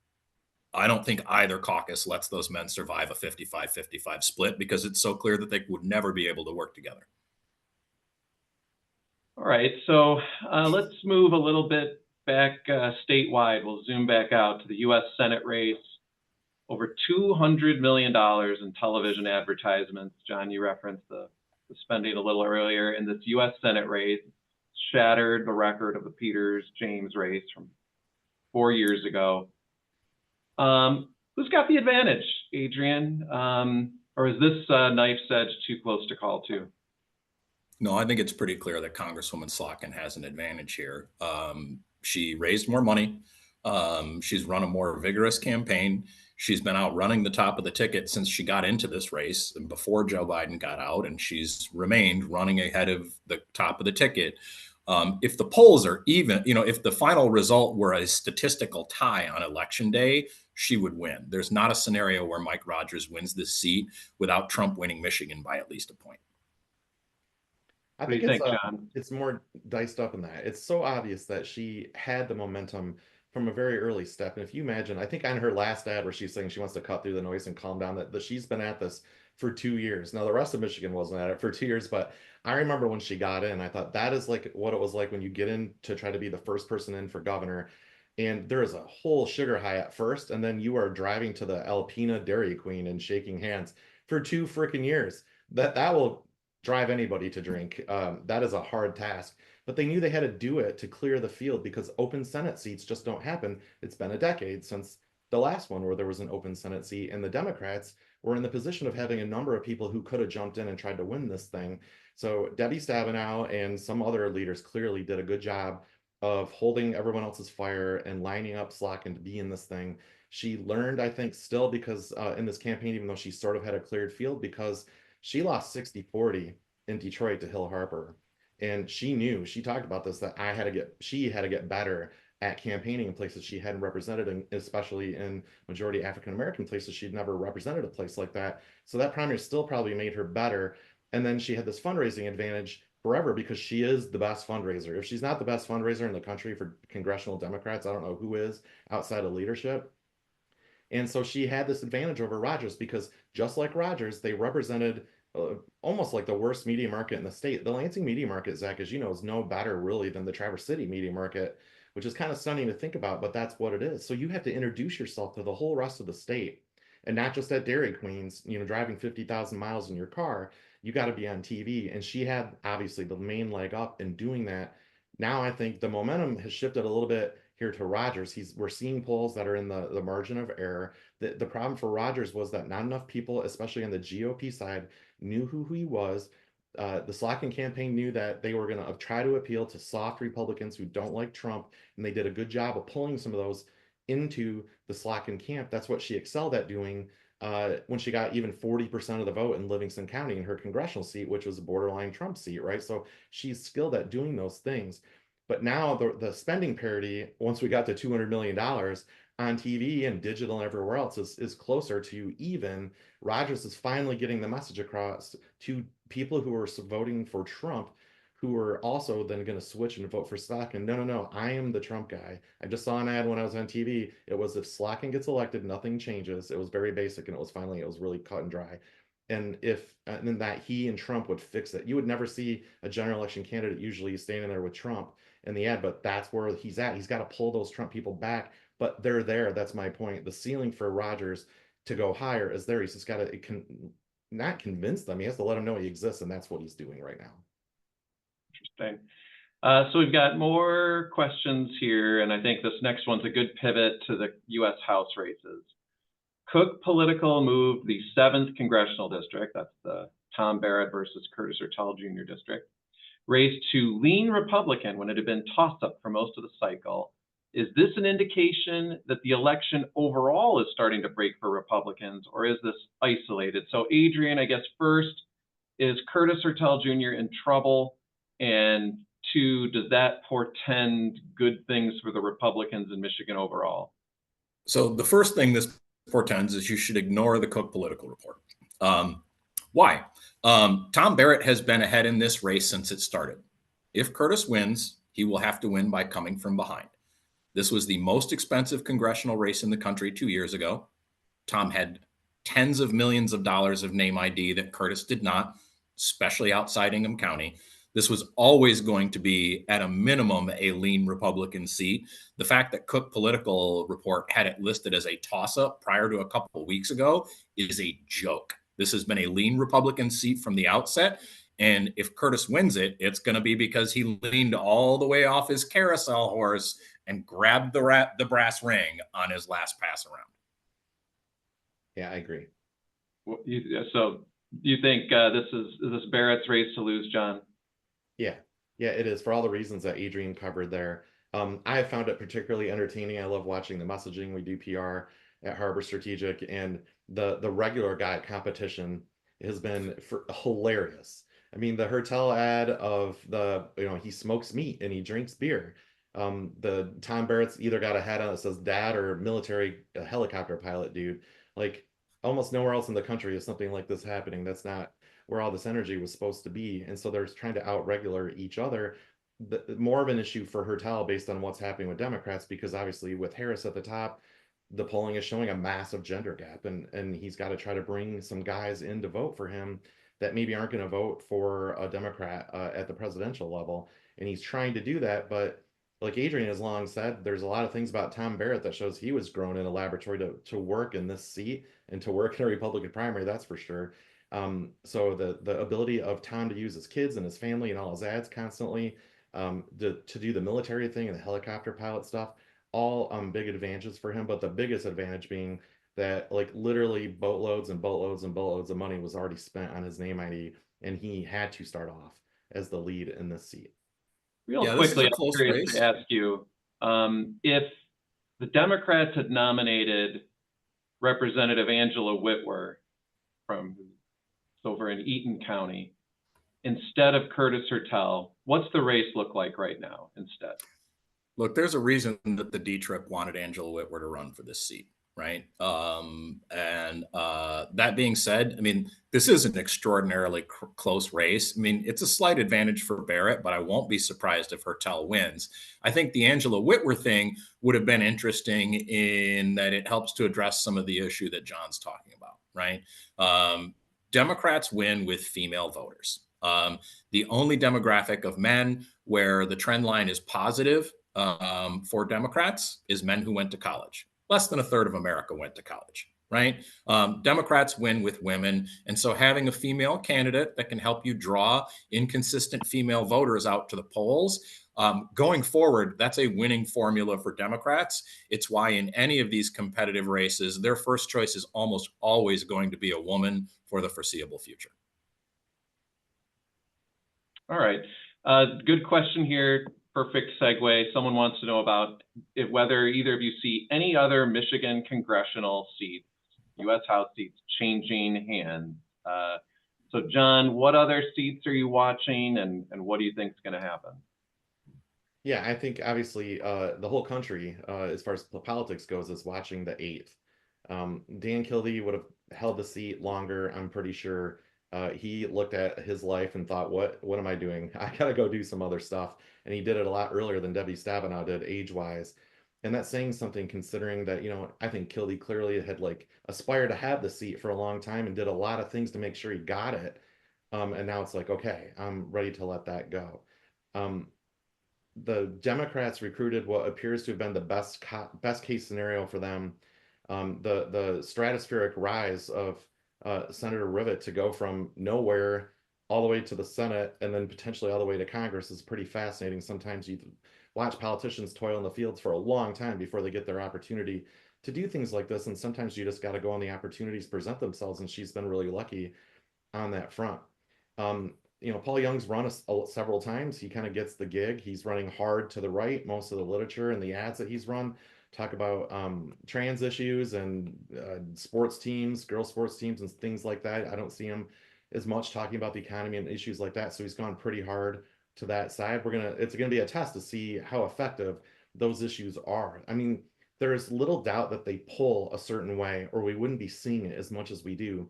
I don't think either caucus lets those men survive a 55-55 split because it's so clear that they would never be able to work together. All right, so let's move a little bit back statewide. We'll zoom back out to the U.S. Senate race. Over $200 million in television advertisements. John, you referenced the spending a little earlier in this U.S. Senate race. Shattered the record of the Peters-James race from 4 years ago. Who's got the advantage, Adrian? Or is this knife's edge too close to call too? No, I think it's pretty clear that Congresswoman Slotkin has an advantage here. She raised more money. She's run a more vigorous campaign. She's been out running the top of the ticket since she got into this race and before Joe Biden got out, and she's remained running ahead of the top of the ticket. If the polls are even, if the final result were a statistical tie on election day, she would win. There's not a scenario where Mike Rogers wins this seat without Trump winning Michigan by at least a point. I think it's more diced up in that. It's so obvious that she had the momentum from a very early step. And if you imagine, I think on her last ad where she's saying she wants to cut through the noise and calm down, that she's been at this for 2 years. Now, the rest of Michigan wasn't at it for 2 years, but I remember when she got in, I thought that is like what it was like when you get in to try to be the first person in for governor. And there is a whole sugar high at first, and then you are driving to the Alpina Dairy Queen and shaking hands for 2 freaking years. That will drive anybody to drink. That is a hard task. But they knew they had to do it to clear the field because open Senate seats just don't happen. It's been a decade since the last one where there was an open Senate seat, and the Democrats were in the position of having a number of people who could have jumped in and tried to win this thing. So Debbie Stabenow and some other leaders clearly did a good job of holding everyone else's fire and lining up Slotkin to be in this thing. She learned, I think, still because in this campaign, even though she sort of had a cleared field, because she lost 60-40 in Detroit to Hill Harper. And she knew, she talked about this, that she had to get better at campaigning in places she hadn't represented, and especially in majority African-American places. She'd never represented a place like that. So that primary still probably made her better. And then she had this fundraising advantage forever because she is the best fundraiser. If she's not the best fundraiser in the country for congressional Democrats, I don't know who is outside of leadership. And so she had this advantage over Rogers because just like Rogers, they represented almost like the worst media market in the state. The Lansing media market, Zach, as you know, is no better really than the Traverse City media market, which is kind of stunning to think about, but that's what it is. So you have to introduce yourself to the whole rest of the state, and not just at Dairy Queens, driving 50,000 miles in your car. You got to be on TV. And she had obviously the main leg up in doing that. Now I think the momentum has shifted a little bit here to Rogers. We're seeing polls that are in the margin of error. The problem for Rogers was that not enough people, especially on the GOP side, knew who he was. The Slotkin campaign knew that they were going to try to appeal to soft Republicans who don't like Trump, and they did a good job of pulling some of those into the Slotkin camp. That's what she excelled at doing when she got even 40% of the vote in Livingston County in her congressional seat, which was a borderline Trump seat, right? So she's skilled at doing those things. But now the spending parity, once we got to $200 million on TV and digital and everywhere else, is closer to even. Rogers is finally getting the message across to people who are voting for Trump, who are also then going to switch and vote for Slotkin. No, no, no, I am the Trump guy. I just saw an ad when I was on TV. It was, if Slotkin gets elected, nothing changes. It was very basic, and it was really cut and dry. And then that he and Trump would fix it. You would never see a general election candidate usually standing there with Trump in the ad, but that's where he's at. He's got to pull those Trump people back, but they're there. That's my point. The ceiling for Rogers to go higher is there. He's just got to not convince them. He has to let them know he exists, and that's what he's doing right now. Interesting. So we've got more questions here, and I think this next one's a good pivot to the U.S. House races. Cook Political moved the 7th Congressional District, that's the Tom Barrett versus Curtis Hertel Jr. District, race to lean Republican when it had been tossed up for most of the cycle. Is this an indication that the election overall is starting to break for Republicans, or is this isolated? So Adrian, I guess first, is Curtis Hertel Jr. in trouble? And 2, does that portend good things for the Republicans in Michigan overall? So the first thing this portends is you should ignore the Cook Political report. Why? Tom Barrett has been ahead in this race since it started. If Curtis wins, he will have to win by coming from behind. This was the most expensive congressional race in the country 2 years ago. Tom had tens of millions of dollars of name ID that Curtis did not, especially outside Ingham County. This was always going to be, at a minimum, a lean Republican seat. The fact that Cook Political Report had it listed as a toss-up prior to a couple of weeks ago is a joke. This has been a lean Republican seat from the outset. And if Curtis wins it, it's going to be because he leaned all the way off his carousel horse and grabbed the brass ring on his last pass around. Yeah, I agree. So you think this is Barrett's race to lose, John? Yeah, it is, for all the reasons that Adrian covered there. I have found it particularly entertaining. I love watching the messaging. We do PR at Harbor Strategic, and the regular guy competition has been hilarious. I mean, the Hertel ad of he smokes meat and he drinks beer. The Tom Barrett's either got a hat on that says dad or military helicopter pilot dude. Like, almost nowhere else in the country is something like this happening. That's not where all this energy was supposed to be. And so they're trying to out-regular each other. More of an issue for Hertel based on what's happening with Democrats, because obviously with Harris at the top, the polling is showing a massive gender gap, and he's got to try to bring some guys in to vote for him that maybe aren't going to vote for a Democrat at the presidential level. And he's trying to do that, but like Adrian has long said, there's a lot of things about Tom Barrett that shows he was grown in a laboratory to work in this seat and to work in a Republican primary, that's for sure. So the ability of Tom to use his kids and his family and all his ads constantly, to do the military thing and the helicopter pilot stuff, all big advantages for him. But the biggest advantage being that, like, literally boatloads and boatloads and boatloads of money was already spent on his name ID, and he had to start off as the lead in this seat. Real quickly, I'm curious to ask you, if the Democrats had nominated Representative Angela Whitwer from over in Eaton County instead of Curtis Hertel, what's the race look like right now instead? Look, there's a reason that the D-Trip wanted Angela Whitwer to run for this seat, right? That being said, I mean, this is an extraordinarily close race. I mean, it's a slight advantage for Barrett, but I won't be surprised if Hertel wins. I think the Angela Whitwer thing would have been interesting in that it helps to address some of the issue that John's talking about, right? Democrats win with female voters. The only demographic of men where the trend line is positive for Democrats is men who went to college. Less than a third of America went to college, right? Democrats win with women. And so having a female candidate that can help you draw inconsistent female voters out to the polls, going forward, that's a winning formula for Democrats. It's why in any of these competitive races, their first choice is almost always going to be a woman for the foreseeable future. All right. Good question here. Perfect segue. Someone wants to know about whether either of you see any other Michigan congressional seats U.S. House seats changing hands. So John, what other seats are you watching, and what do you think is going to happen? Yeah, I think obviously the whole country, as far as politics goes, is watching the 8th. Dan Kildee would have held the seat longer, I'm pretty sure. He looked at his life and thought, what am I doing? I gotta go do some other stuff. And he did it a lot earlier than Debbie Stabenow did age-wise. And that's saying something considering that, I think Kildee clearly had like aspired to have the seat for a long time and did a lot of things to make sure he got it. And now it's like, okay, I'm ready to let that go. The Democrats recruited what appears to have been the best case scenario for them. The stratospheric rise of Senator Rivett to go from nowhere all the way to the Senate and then potentially all the way to Congress is pretty fascinating. Sometimes you watch politicians toil in the fields for a long time before they get their opportunity to do things like this, and sometimes you just got to go on the opportunities present themselves, and she's been really lucky on that front. Paul Young's run several times. He kind of gets the gig. He's running hard to the right. Most of the literature and the ads that he's run talk about trans issues and sports teams, girl sports teams, and things like that. I don't see him as much talking about the economy and issues like that. So he's gone pretty hard to that side. It's gonna be a test to see how effective those issues are. I mean, there's little doubt that they pull a certain way, or we wouldn't be seeing it as much as we do.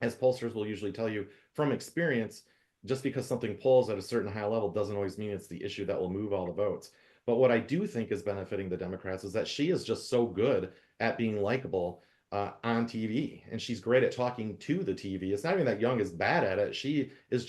As pollsters will usually tell you from experience, just because something polls at a certain high level doesn't always mean it's the issue that will move all the votes. But what I do think is benefiting the Democrats is that she is just so good at being likable on TV, and she's great at talking to the TV. It's not even that Young is bad at it. She is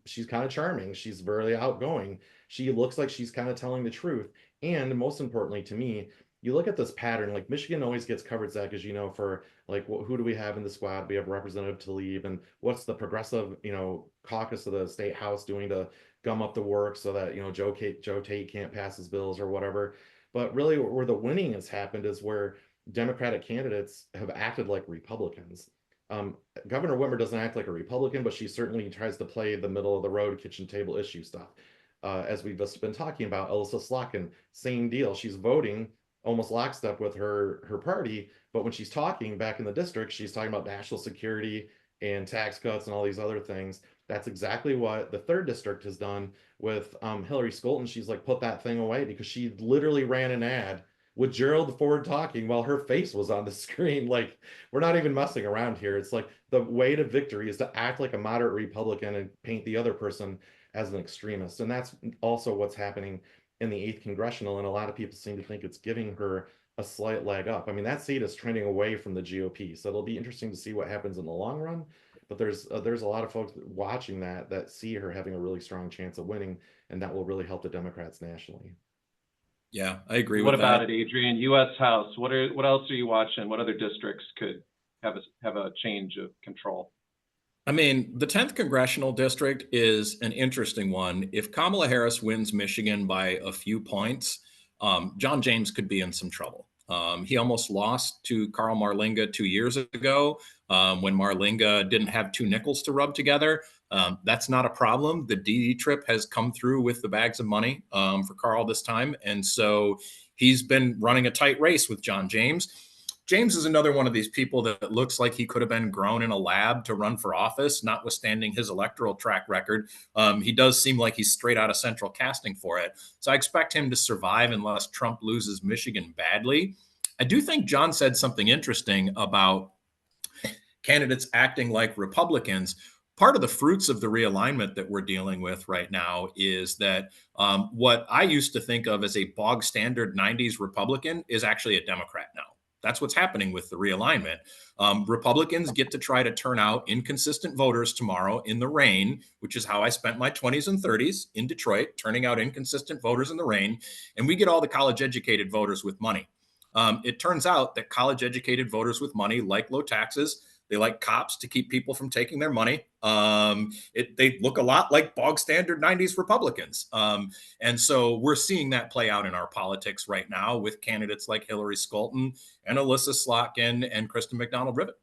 she's kind of charming. She's very outgoing. She looks like she's kind of telling the truth. And most importantly to me, you look at this pattern, like Michigan always gets covered, Zach, as you know, for like, who do we have in the squad? We have Representative Tlaib, and what's the progressive, caucus of the state house doing to gum up the work so that, Joe Tate can't pass his bills or whatever. But really where the winning has happened is where Democratic candidates have acted like Republicans. Governor Whitmer doesn't act like a Republican, but she certainly tries to play the middle of the road kitchen table issue stuff. As we've just been talking about, Elissa Slotkin, same deal. She's voting almost lockstep with her party, but when she's talking back in the district, she's talking about national security and tax cuts and all these other things. That's exactly what the 3rd district has done with Hillary Scholten. She's like, put that thing away, because she literally ran an ad with Gerald Ford talking while her face was on the screen. Like, we're not even messing around here. It's like the way to victory is to act like a moderate Republican and paint the other person as an extremist. And that's also what's happening in the 8th congressional, and a lot of people seem to think it's giving her a slight leg up. I mean, that seat is trending away from the GOP, so it'll be interesting to see what happens in the long run. But there's a lot of folks watching that see her having a really strong chance of winning, and that will really help the Democrats nationally. Yeah, I agree What with that. about it, Adrian? U.S. House. What else are you watching? What other districts could have a change of control? I mean, the 10th congressional district is an interesting one. If Kamala Harris wins Michigan by a few points, John James could be in some trouble. He almost lost to Carl Marlinga 2 years ago when Marlinga didn't have 2 nickels to rub together. That's not a problem. The DD trip has come through with the bags of money for Carl this time. And so he's been running a tight race with John James. James is another one of these people that looks like he could have been grown in a lab to run for office, notwithstanding his electoral track record. He does seem like he's straight out of central casting for it. So I expect him to survive unless Trump loses Michigan badly. I do think John said something interesting about candidates acting like Republicans. Part of the fruits of the realignment that we're dealing with right now is that what I used to think of as a bog standard 90s Republican is actually a Democrat now. That's what's happening with the realignment. Republicans get to try to turn out inconsistent voters tomorrow in the rain, which is how I spent my 20s and 30s in Detroit, turning out inconsistent voters in the rain. And we get all the college-educated voters with money. It turns out that college-educated voters with money like low taxes. They like cops to keep people from taking their money. They look a lot like bog standard 90s Republicans. And so we're seeing that play out in our politics right now with candidates like Hillary Scholten and Elissa Slotkin and Kristen McDonald-Rivet.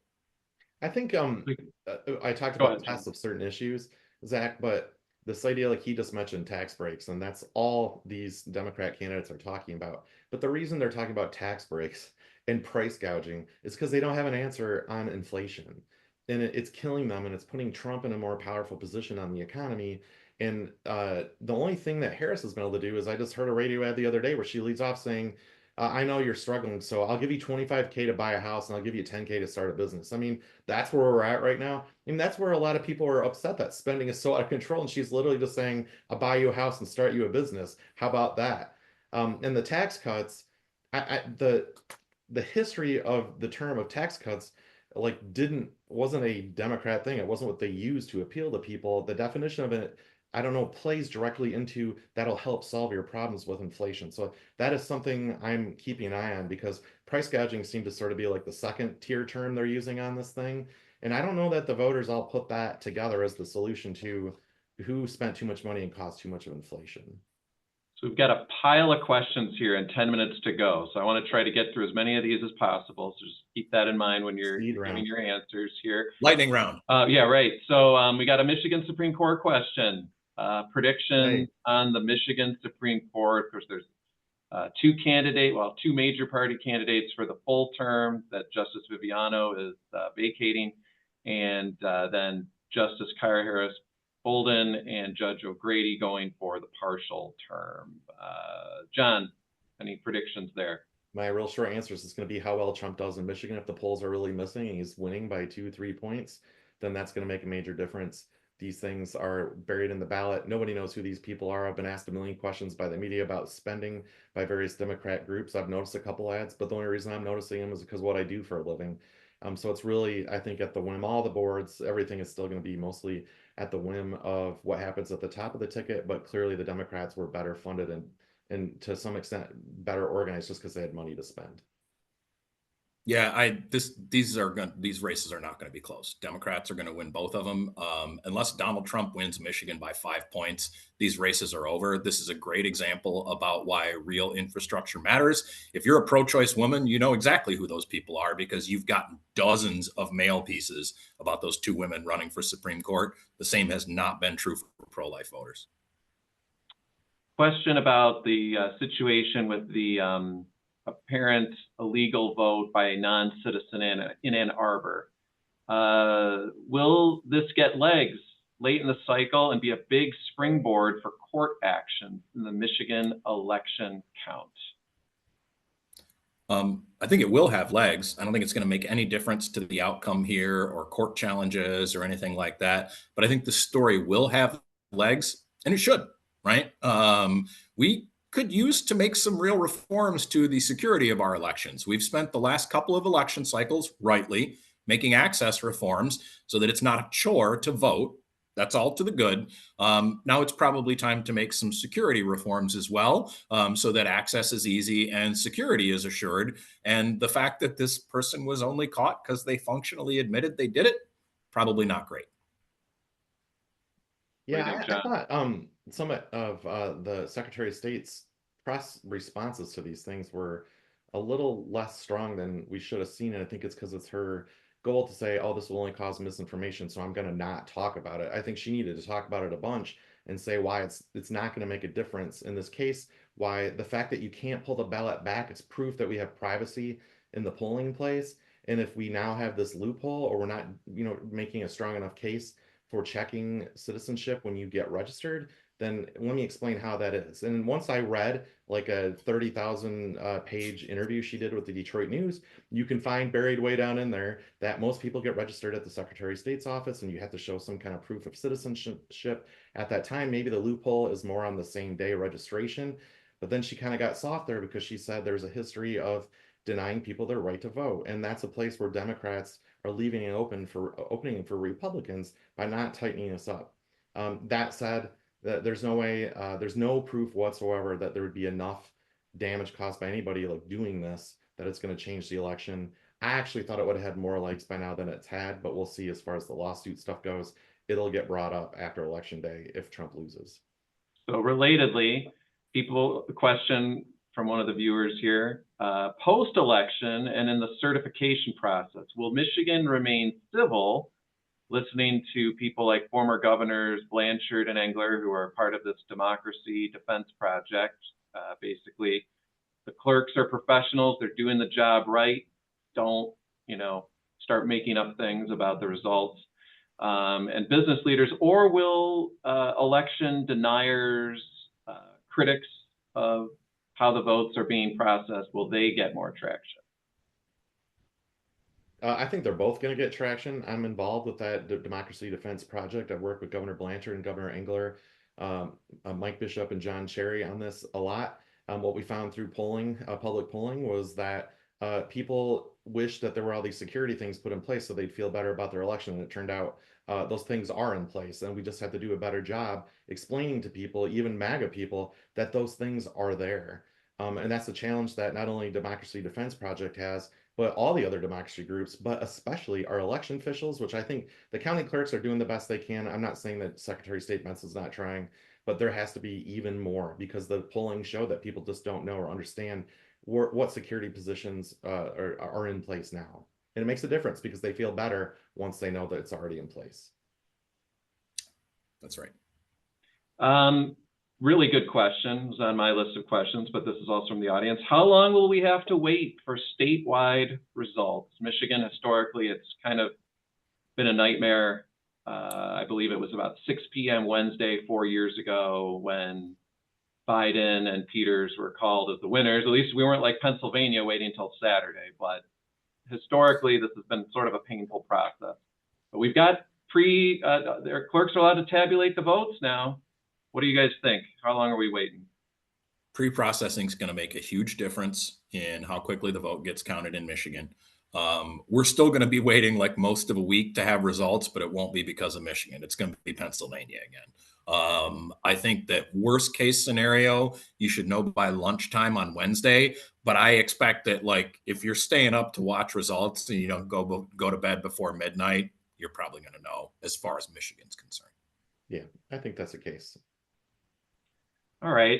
I think I talked about tests of certain issues, Zach, but this idea, like he just mentioned, tax breaks, and that's all these Democrat candidates are talking about. But the reason they're talking about tax breaks and price gouging is because they don't have an answer on inflation. And it's killing them, and it's putting Trump in a more powerful position on the economy. And the only thing that Harris has been able to do is, I just heard a radio ad the other day where she leads off saying, I know you're struggling, so I'll give you 25K to buy a house and I'll give you 10K to start a business. I mean, that's where we're at right now. I mean, that's where a lot of people are upset that spending is so out of control. And she's literally just saying, I'll buy you a house and start you a business. How about that? And the tax cuts, the history of the term of tax cuts like wasn't a Democrat thing. It wasn't what they used to appeal to people. The definition of it, I don't know, plays directly into that'll help solve your problems with inflation. So that is something I'm keeping an eye on, because price gouging seemed to sort of be like the second tier term they're using on this thing. And I don't know that the voters all put that together as the solution to who spent too much money and caused too much of inflation. So we've got a pile of questions here and 10 minutes to go. So I want to try to get through as many of these as possible. So just keep that in mind when you're giving your answers here. Lightning round. Yeah, right. So we got a Michigan Supreme Court question. Prediction on the Michigan Supreme Court. Of course, there's two major party candidates for the full term that Justice Viviano is vacating, and then Justice Kyra Harris Bolden and Judge O'Grady going for the partial term. John, any predictions there? My real short answer is it's going to be how well Trump does in Michigan. If the polls are really missing and he's winning by 2-3 points, then that's going to make a major difference. These things are buried in the ballot. Nobody knows who these people are. I've been asked a million questions by the media about spending by various Democrat groups. I've noticed a couple ads, but the only reason I'm noticing them is because of what I do for a living. So it's really, I think, at the whim, all the boards, everything is still going to be mostly at the whim of what happens at the top of the ticket. But clearly the Democrats were better funded and to some extent better organized just because they had money to spend. Yeah, these races are not going to be close. Democrats are going to win both of them. Unless Donald Trump wins Michigan by 5 points, these races are over. This is a great example about why real infrastructure matters. If you're a pro-choice woman, you know exactly who those people are, because you've gotten dozens of mail pieces about those two women running for Supreme Court. The same has not been true for pro-life voters. Question about the situation with the apparent illegal vote by a non-citizen in Ann Arbor. Will this get legs late in the cycle and be a big springboard for court action in the Michigan election count? I think it will have legs. I don't think it's going to make any difference to the outcome here or court challenges or anything like that. But I think the story will have legs, and it should, right? We could use to make some real reforms to the security of our elections. We've spent the last couple of election cycles, rightly, making access reforms so that it's not a chore to vote. That's all to the good. Now it's probably time to make some security reforms as well, so that access is easy and security is assured. And the fact that this person was only caught because they functionally admitted they did it, probably not great. Yeah, I thought some of the Secretary of State's press responses to these things were a little less strong than we should have seen. And I think it's because it's her goal to say, oh, this will only cause misinformation, so I'm going to not talk about it. I think she needed to talk about it a bunch and say why it's not going to make a difference in this case, why the fact that you can't pull the ballot back is proof that we have privacy in the polling place. And if we now have this loophole, or we're not, making a strong enough case for checking citizenship when you get registered, then let me explain how that is. And once I read like a 30,000 page interview she did with the Detroit News, you can find buried way down in there that most people get registered at the Secretary of State's office, and you have to show some kind of proof of citizenship at that time. Maybe the loophole is more on the same day registration, but then she kind of got soft there because she said there's a history of denying people their right to vote. And that's a place where Democrats are leaving it opening for Republicans by not tightening this up. That said, that there's no way, there's no proof whatsoever that there would be enough damage caused by anybody like doing this that it's going to change the election. I actually thought it would have had more legs by now than it's had, but we'll see. As far as the lawsuit stuff goes, it'll get brought up after Election Day if Trump loses. So relatedly, a question from one of the viewers here, post-election and in the certification process, will Michigan remain civil, listening to people like former governors Blanchard and Engler, who are part of this democracy defense project? Basically, The clerks are professionals. They're doing the job right. Don't, start making up things about the results. And business leaders, or will election deniers, critics of how the votes are being processed, will they get more traction? I think they're both going to get traction. I'm involved with that Democracy Defense Project. I've worked with Governor Blanchard and Governor Engler, Mike Bishop and John Cherry on this a lot. What we found through polling, public polling, was that people wish that there were all these security things put in place so they'd feel better about their election. And it turned out those things are in place, and we just have to do a better job explaining to people, even MAGA people, that those things are there. And that's a challenge that not only Democracy Defense Project has, but all the other democracy groups, but especially our election officials, which I think the county clerks are doing the best they can. I'm not saying that Secretary of State Pence is not trying, but there has to be even more, because the polling show that people just don't know or understand what security positions are in place now. And it makes a difference because they feel better once they know that it's already in place. That's right. Really good question. It was on my list of questions, but this is also from the audience. How long will we have to wait for statewide results? Michigan, historically, it's kind of been a nightmare. I believe it was about 6 p.m. Wednesday 4 years ago when Biden and Peters were called as the winners. At least we weren't like Pennsylvania waiting until Saturday, but historically, this has been sort of a painful process. But we've got their clerks are allowed to tabulate the votes now. What do you guys think? How long are we waiting? Pre-processing is going to make a huge difference in how quickly the vote gets counted in Michigan. We're still going to be waiting like most of a week to have results, but it won't be because of Michigan. It's going to be Pennsylvania again. I think that worst case scenario, you should know by lunchtime on Wednesday, but I expect that like if you're staying up to watch results and you don't go to bed before midnight, you're probably going to know as far as Michigan's concerned. Yeah, I think that's the case. All right.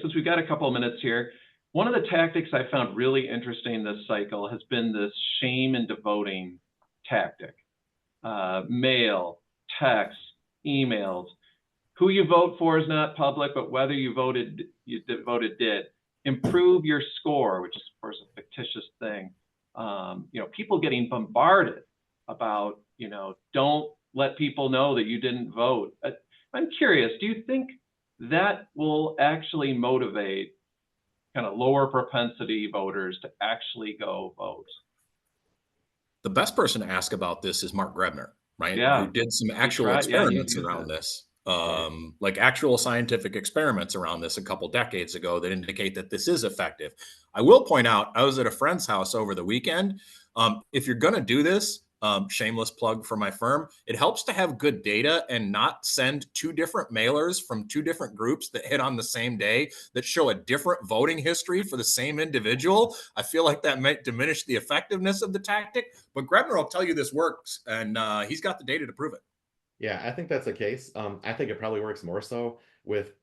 Since we've got a couple of minutes here, one of the tactics I found really interesting this cycle has been this shame into voting tactic. Mail, text, emails. Who you vote for is not public, but whether you voted did. Improve your score, which is of course a fictitious thing. People getting bombarded about, don't let people know that you didn't vote. I'm curious, do you think that will actually motivate kind of lower propensity voters to actually go vote? The best person to ask about this is Mark Grebner, right? Yeah. Who did some actual experiments around this, like actual scientific experiments around this a couple decades ago that indicate that this is effective. I will point out, I was at a friend's house over the weekend. If you're going to do this, shameless plug for my firm, it helps to have good data and not send two different mailers from two different groups that hit on the same day that show a different voting history for the same individual. I feel like that might diminish the effectiveness of the tactic, but Grebner will tell you this works, and he's got the data to prove it. Yeah, I think that's the case. I think it probably works more so with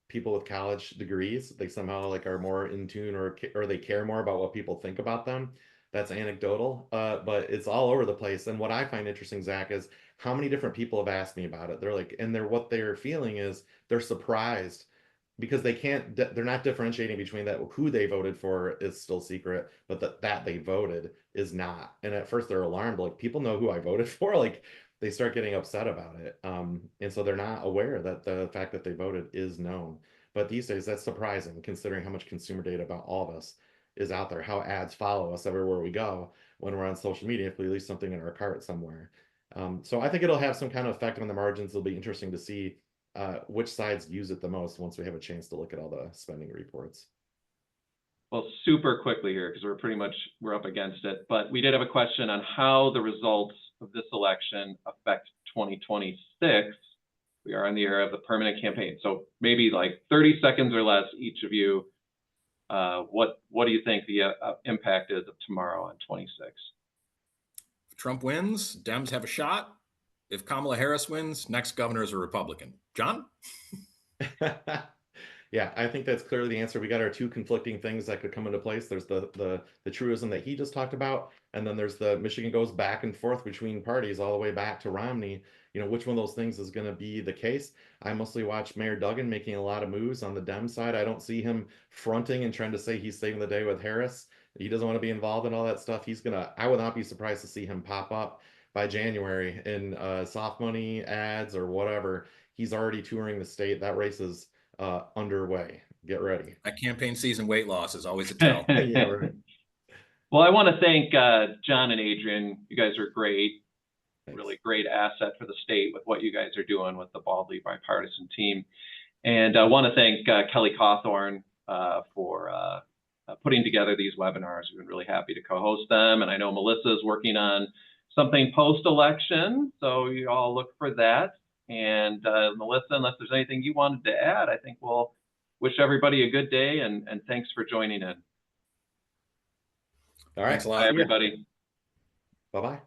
people with college degrees. They somehow like are more in tune or they care more about what people think about them. That's anecdotal, but it's all over the place. And what I find interesting, Zach, is how many different people have asked me about it. They're like, and what they're feeling is they're surprised because they're not differentiating between that who they voted for is still secret, but that they voted is not. And at first they're alarmed, like people know who I voted for, like they start getting upset about it. And so they're not aware that the fact that they voted is known. But these days that's surprising considering how much consumer data about all of us is out there, how ads follow us everywhere we go when we're on social media if we leave something in our cart somewhere. So I think it'll have some kind of effect on the margins. It'll be interesting to see which sides use it the most once we have a chance to look at all the spending reports. Well, super quickly here, because we're up against it, but we did have a question on how the results of this election affect 2026. We are in the era of the permanent campaign. So maybe like 30 seconds or less, each of you, what do you think the impact is of tomorrow on 26? If Trump wins, Dems have a shot. If Kamala Harris wins, next governor is a Republican. John? Yeah, I think that's clearly the answer. We got our two conflicting things that could come into place. There's the truism that he just talked about, and then there's the Michigan goes back and forth between parties all the way back to Romney. You know, which one of those things is going to be the case? I mostly watch Mayor Duggan making a lot of moves on the Dem side. I don't see him fronting and trying to say he's saving the day with Harris. He doesn't want to be involved in all that stuff. I would not be surprised to see him pop up by January in soft money ads or whatever. He's already touring the state. That race is underway. Get ready. That campaign season weight loss is always a tell. Yeah, right. Well, I want to thank John and Adrian. You guys are great. Thanks. Really great asset for the state with what you guys are doing with the Baldly bipartisan team. And I want to thank Kelly Cawthorn for putting together these webinars. We've been really happy to co-host them. And I know Melissa is working on something post-election, so you all look for that. And Melissa, unless there's anything you wanted to add, I think we'll wish everybody a good day, and thanks for joining in. All right. Thanks a lot. Bye, everybody. Bye-bye.